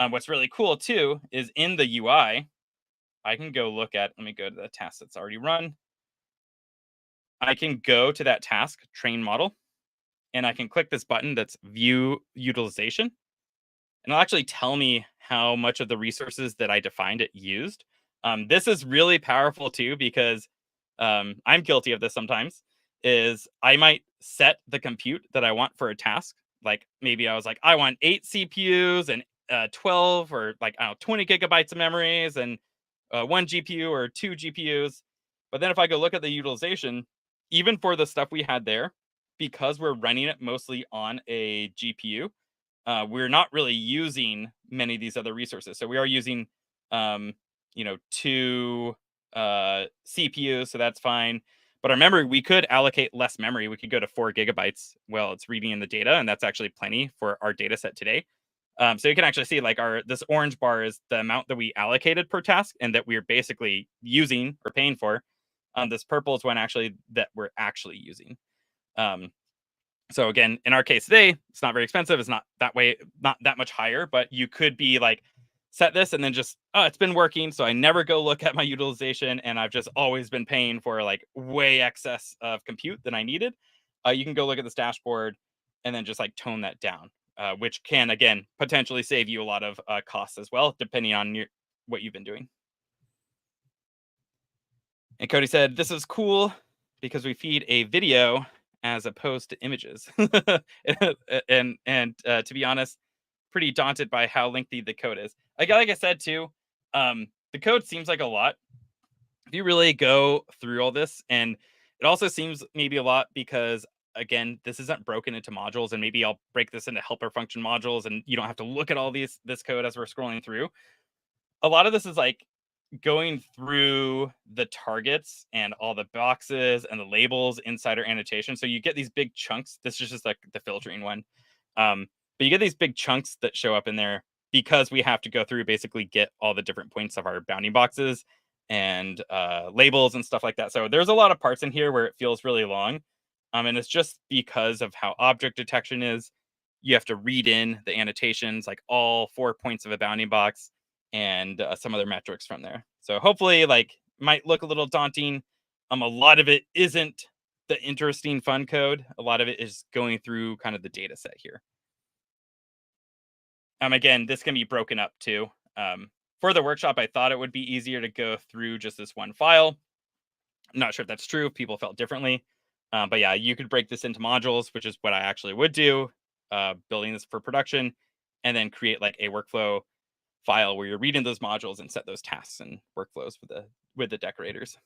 What's really cool too is in the UI, I can go look at, let me go to the task that's already run. I can go to that task, train model, and I can click this button that's view utilization. And it'll actually tell me how much of the resources that I defined it used. This is really powerful too, because I'm guilty of this sometimes, is I might set the compute that I want for a task. Like maybe I was like, I want 8 CPUs and 12 or like, I don't know, 20 gigabytes of memories and 1 GPU or 2 GPUs. But then if I go look at the utilization, even for the stuff we had there, because we're running it mostly on a GPU, we're not really using many of these other resources. So we are using, 2 CPUs, so that's fine. But our memory, we could allocate less memory. We could go to 4 gigabytes while it's reading in the data, and that's actually plenty for our data set today. So you can actually see like this orange bar is the amount that we allocated per task and that we're basically using or paying for. This purple is one actually that we're actually using. So again, in our case today, it's not very expensive. It's not that much higher, but you could be like, set this and then just, oh, it's been working. So I never go look at my utilization, and I've just always been paying for like way excess of compute than I needed. You can go look at this dashboard and then just like tone that down, which can, again, potentially save you a lot of costs as well, depending on what you've been doing. And Cody said, this is cool because we feed a video as opposed to images. and to be honest, pretty daunted by how lengthy the code is. Like I said too, the code seems like a lot. If you really go through all this, and it also seems maybe a lot because, again, this isn't broken into modules, and maybe I'll break this into helper function modules, and you don't have to look at all this code as we're scrolling through. A lot of this is like going through the targets and all the boxes and the labels inside our annotation. So you get these big chunks. This is just like the filtering one. But you get these big chunks that show up in there because we have to go through, basically get all the different points of our bounding boxes and labels and stuff like that. So there's a lot of parts in here where it feels really long. And it's just because of how object detection is. You have to read in the annotations, like all 4 points of a bounding box, and some other metrics from there. So hopefully, like, might look a little daunting. A lot of it isn't the interesting fun code. A lot of it is going through kind of the data set here. Again, this can be broken up too. For the workshop, I thought it would be easier to go through just this one file. I'm not sure if that's true, if people felt differently. But yeah, you could break this into modules, which is what I actually would do, building this for production, and then create like a workflow file where you're reading those modules and set those tasks and workflows with the decorators.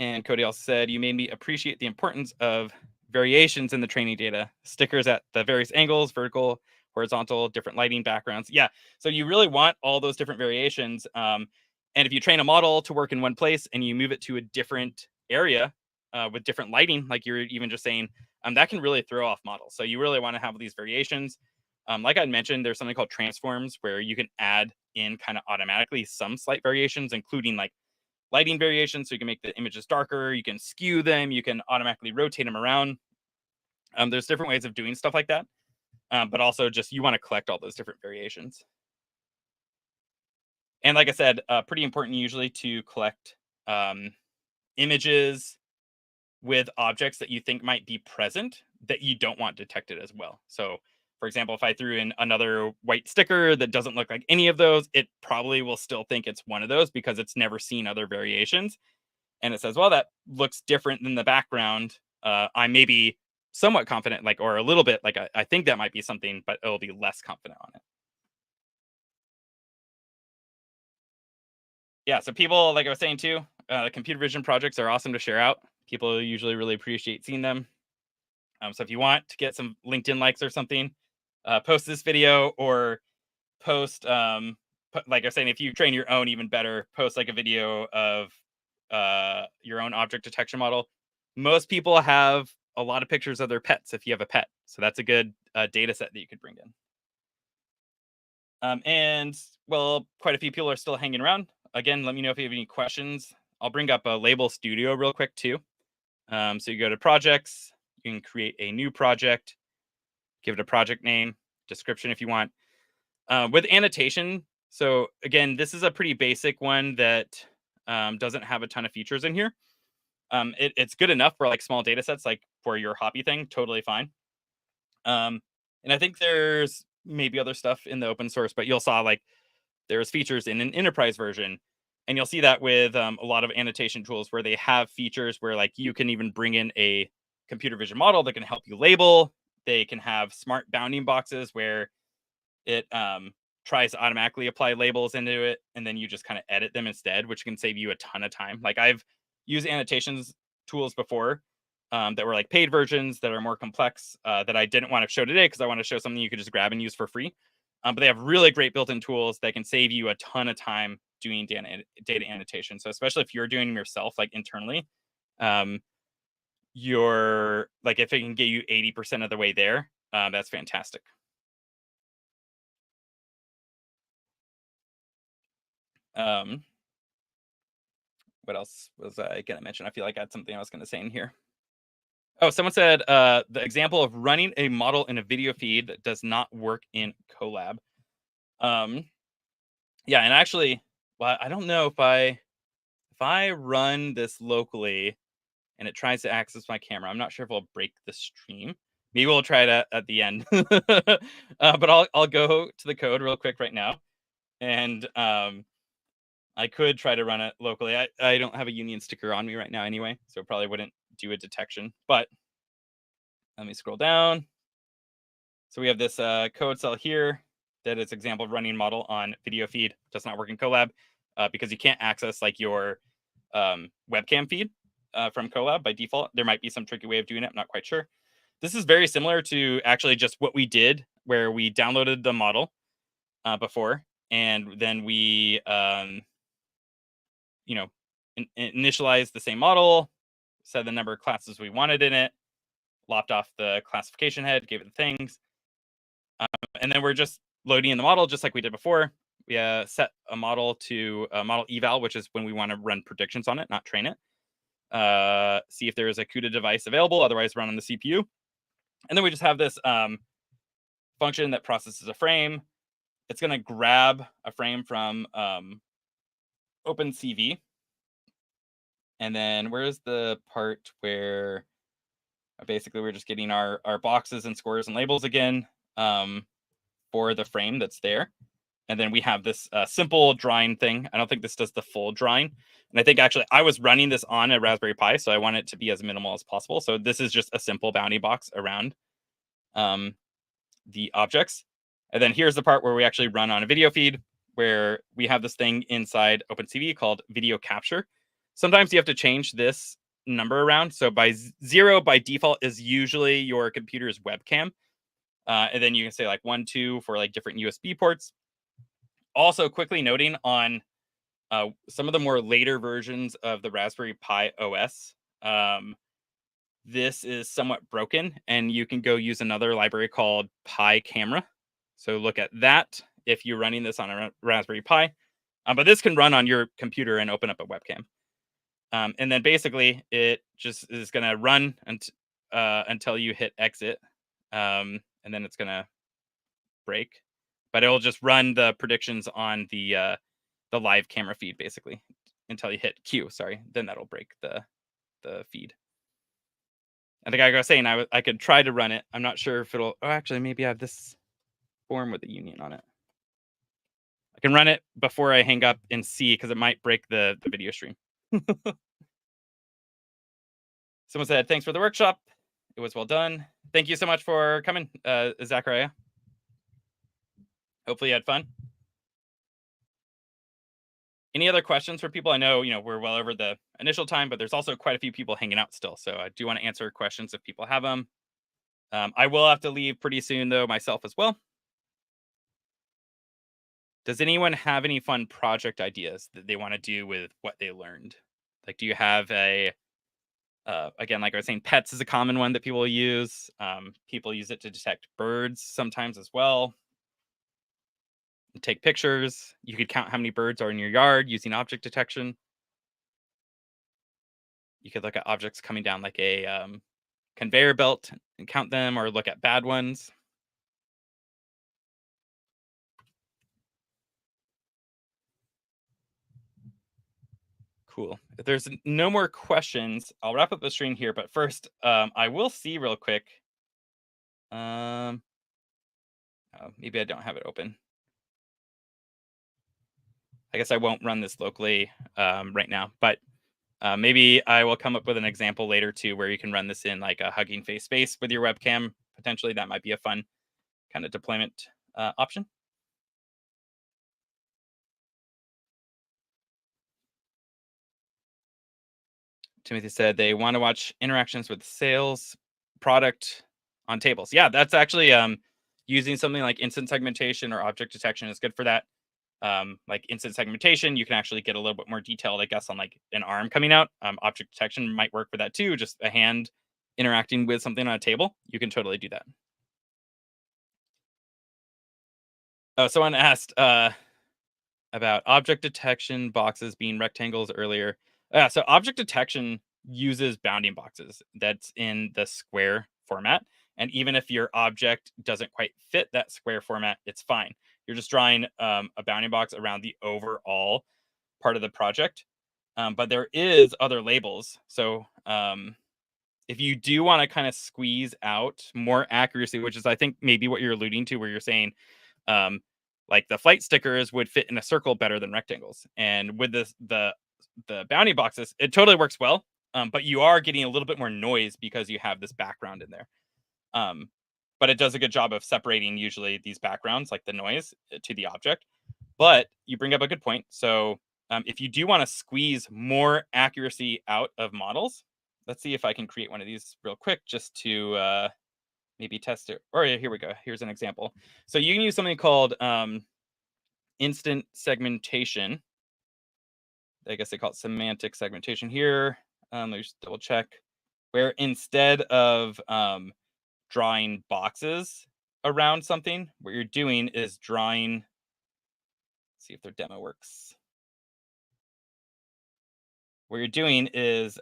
And Cody also said, you made me appreciate the importance of variations in the training data, stickers at the various angles, vertical, horizontal, different lighting backgrounds. Yeah, so you really want all those different variations. And if you train a model to work in one place and you move it to a different area with different lighting, like you're even just saying, that can really throw off models. So you really want to have these variations. Like I mentioned, there's something called transforms where you can add in kind of automatically some slight variations, including like lighting variations. So you can make the images darker, you can skew them, you can automatically rotate them around. There's different ways of doing stuff like that. But also just you want to collect all those different variations. And like I said, pretty important usually to collect images with objects that you think might be present that you don't want detected as well. So for example, if I threw in another white sticker that doesn't look like any of those, it probably will still think it's one of those because it's never seen other variations. And it says, well, that looks different than the background. I may be somewhat confident, like, or a little bit, like, I think that might be something, but it'll be less confident on it. Yeah, so people, like I was saying too, computer vision projects are awesome to share out People usually really appreciate seeing them. So if you want to get some LinkedIn likes or something, post this video or post, like I was saying, if you train your own, even better, post like a video of your own object detection model. Most people have a lot of pictures of their pets if you have a pet. So that's a good data set that you could bring in. And well, quite a few people are still hanging around. Again, let me know if you have any questions. I'll bring up a Label Studio real quick too. So you go to projects, you can create a new project, give it a project name, description if you want. With annotation, so again, this is a pretty basic one that doesn't have a ton of features in here. It's good enough for like small data sets, like for your hobby thing, totally fine. And I think there's maybe other stuff in the open source, but you'll saw like there's features in an enterprise version. And you'll see that with a lot of annotation tools where they have features where like you can even bring in a computer vision model that can help you label. They can have smart bounding boxes where it tries to automatically apply labels into it, and then you just kind of edit them instead, which can save you a ton of time. Like I've used annotations tools before that were like paid versions that are more complex that I didn't want to show today because I want to show something you could just grab and use for free. But they have really great built-in tools that can save you a ton of time doing data annotation. So especially if you're doing them yourself, like internally, you're like if it can get you 80% of the way there, that's fantastic. What else was I gonna mention? I feel like I had something I was gonna say in here. Oh, someone said the example of running a model in a video feed that does not work in Colab. Yeah, and actually, well, I don't know if I run this locally and it tries to access my camera. I'm not sure if I'll break the stream. Maybe we'll try it at the end. But I'll go to the code real quick right now, and I could try to run it locally. I don't have a union sticker on me right now anyway, so it probably wouldn't do a detection. But let me scroll down. So we have this code cell here that is example of running model on video feed. Does not work in Colab because you can't access like your webcam feed from Colab by default. There might be some tricky way of doing it. I'm not quite sure. This is very similar to actually just what we did where we downloaded the model before, and then we initialize the same model, set the number of classes we wanted in it, lopped off the classification head, gave it the things, and then we're just loading in the model just like we did before. We set a model to a model eval, which is when we want to run predictions on it, not train it. See if there is a CUDA device available, otherwise run on the CPU. And then we just have this function that processes a frame. It's going to grab a frame from OpenCV. And then where's the part where basically we're just getting our boxes and scores and labels again for the frame that's there. And then we have this simple drawing thing. I don't think this does the full drawing. And I think actually I was running this on a Raspberry Pi, so I want it to be as minimal as possible. So this is just a simple bounding box around the objects. And then here's the part where we actually run on a video feed, where we have this thing inside OpenCV called video capture. Sometimes you have to change this number around. So by 0 by default is usually your computer's webcam. And then you can say like 1, 2 for like different USB ports. Also quickly noting on some of the more later versions of the Raspberry Pi OS, this is somewhat broken, and you can go use another library called PyCamera. So look at that if you're running this on a Raspberry Pi. But this can run on your computer and open up a webcam. And then basically it just is going to run until you hit exit. And then it's going to break. But it'll just run the predictions on the live camera feed basically until you hit Q. Sorry, then that'll break the feed. And the guy was saying I could try to run it. I'm not sure if it'll. Oh, actually, maybe I have this form with a union on it. I can run it before I hang up and see because it might break the video stream. Someone said, "Thanks for the workshop. It was well done. Thank you so much for coming, Zachariah. Hopefully you had fun." Any other questions for people? I know, we're well over the initial time, but there's also quite a few people hanging out still. So I do want to answer questions if people have them. I will have to leave pretty soon, though, myself as well. Does anyone have any fun project ideas that they want to do with what they learned? Like, do you have again, like I was saying, pets is a common one that people use. People use it to detect birds sometimes as well. Take pictures. You could count how many birds are in your yard using object detection. You could look at objects coming down like a conveyor belt and count them, or look at bad ones. Cool. If there's no more questions, I'll wrap up the stream here. But first, I will see real quick. Oh, maybe I don't have it open. I guess I won't run this locally right now, but maybe I will come up with an example later too, where you can run this in like a Hugging Face space with your webcam. Potentially, that might be a fun kind of deployment option. Timothy said they want to watch interactions with sales product on tables. Yeah, that's actually using something like instant segmentation or object detection is good for that. Like instant segmentation, you can actually get a little bit more detailed, I guess, on like an arm coming out. Object detection might work for that too. Just a hand interacting with something on a table, you can totally do that. Oh, someone asked about object detection boxes being rectangles earlier. Yeah, so object detection uses bounding boxes that's in the square format. And even if your object doesn't quite fit that square format, it's fine. You're just drawing a bounding box around the overall part of the project. But there is other labels. So if you do want to kind of squeeze out more accuracy, which is I think maybe what you're alluding to, where you're saying like the flight stickers would fit in a circle better than rectangles. And with the bounding boxes, it totally works well. But you are getting a little bit more noise because you have this background in there. But it does a good job of separating usually these backgrounds, like the noise, to the object. But you bring up a good point. So if you do want to squeeze more accuracy out of models, let's see if I can create one of these real quick just to maybe test it. Or here we go. Here's an example. So you can use something called instant segmentation. I guess they call it semantic segmentation here. Let me just double check. Where instead of drawing boxes around something, what you're doing is drawing. Let's see if their demo works. What you're doing is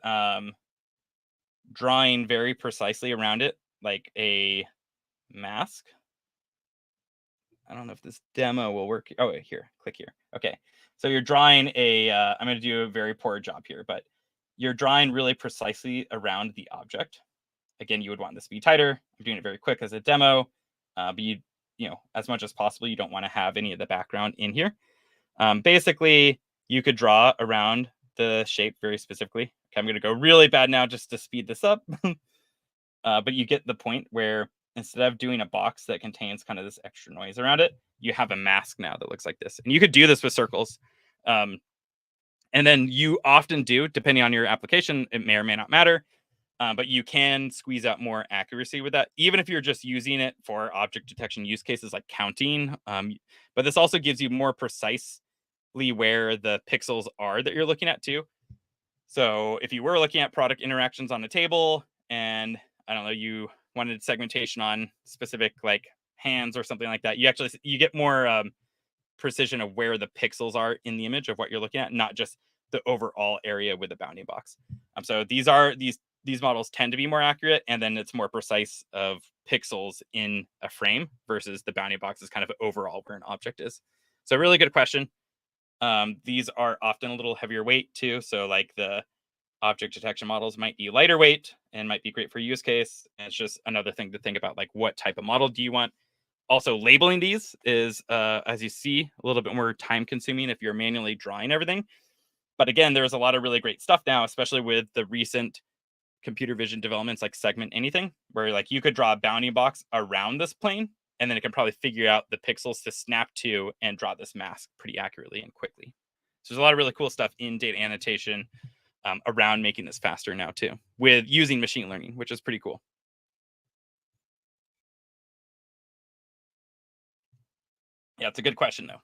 drawing very precisely around it, like a mask. I don't know if this demo will work. Oh, wait, here, click here. Okay, so you're drawing a, I'm going to do a very poor job here, but you're drawing really precisely around the object. Again, you would want this to be tighter. I'm doing it very quick as a demo, but you as much as possible, you don't want to have any of the background in here. Basically, you could draw around the shape very specifically. Okay, I'm going to go really bad now just to speed this up. But you get the point where instead of doing a box that contains kind of this extra noise around it, you have a mask now that looks like this. And you could do this with circles. And then you often do, depending on your application, it may or may not matter. But you can squeeze out more accuracy with that, even if you're just using it for object detection use cases like counting. But this also gives you more precisely where the pixels are that you're looking at too. So if you were looking at product interactions on a table and I don't know, you wanted segmentation on specific like hands or something like that, you get more precision of where the pixels are in the image of what you're looking at, not just the overall area with the bounding box. So these models tend to be more accurate, and then it's more precise of pixels in a frame versus the bounding box is kind of overall where an object is. So really good question. These are often a little heavier weight too. So like the object detection models might be lighter weight and might be great for use case. And it's just another thing to think about, like what type of model do you want? Also, labeling these is, as you see, a little bit more time consuming if you're manually drawing everything. But again, there's a lot of really great stuff now, especially with the recent computer vision developments like Segment Anything, where like you could draw a bounding box around this plane, and then it can probably figure out the pixels to snap to and draw this mask pretty accurately and quickly. So there's a lot of really cool stuff in data annotation around making this faster now too, with using machine learning, which is pretty cool. Yeah, it's a good question though.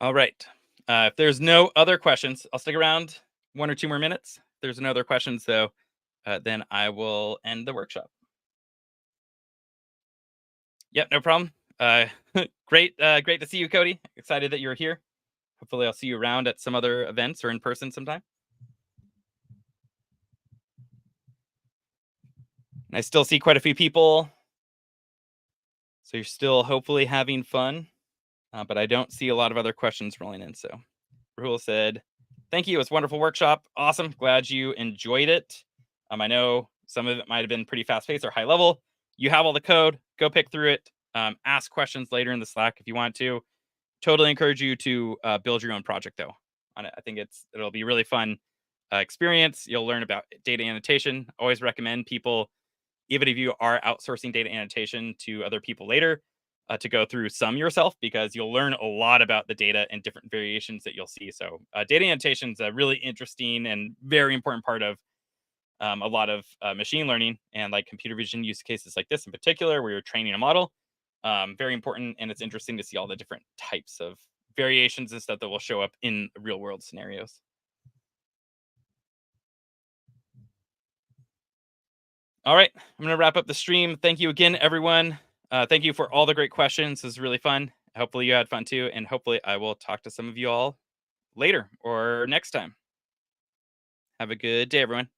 All right. If there's no other questions, I'll stick around 1 or 2 more minutes. If there's no other questions though, then I will end the workshop. Yep, no problem. Great to see you, Cody. Excited that you're here. Hopefully I'll see you around at some other events or in person sometime. And I still see quite a few people. So you're still hopefully having fun. But I don't see a lot of other questions rolling in. So Rahul said, thank you. It was a wonderful workshop. Awesome. Glad you enjoyed it. I know some of it might have been pretty fast-paced or high level. You have all the code. Go pick through it. Ask questions later in the Slack if you want to. Totally encourage you to build your own project, though, on it. I think it'll be a really fun experience. You'll learn about data annotation. Always recommend people, even if you are outsourcing data annotation to other people later, to go through some yourself, because you'll learn a lot about the data and different variations that you'll see. So data annotation is a really interesting and very important part of a lot of machine learning and like computer vision use cases like this in particular, where you're training a model. Very important, and it's interesting to see all the different types of variations and stuff that will show up in real world scenarios. All right, I'm going to wrap up the stream. Thank you again, everyone. Thank you for all the great questions. This was really fun. Hopefully you had fun too, and hopefully I will talk to some of you all later or next time. Have a good day, everyone.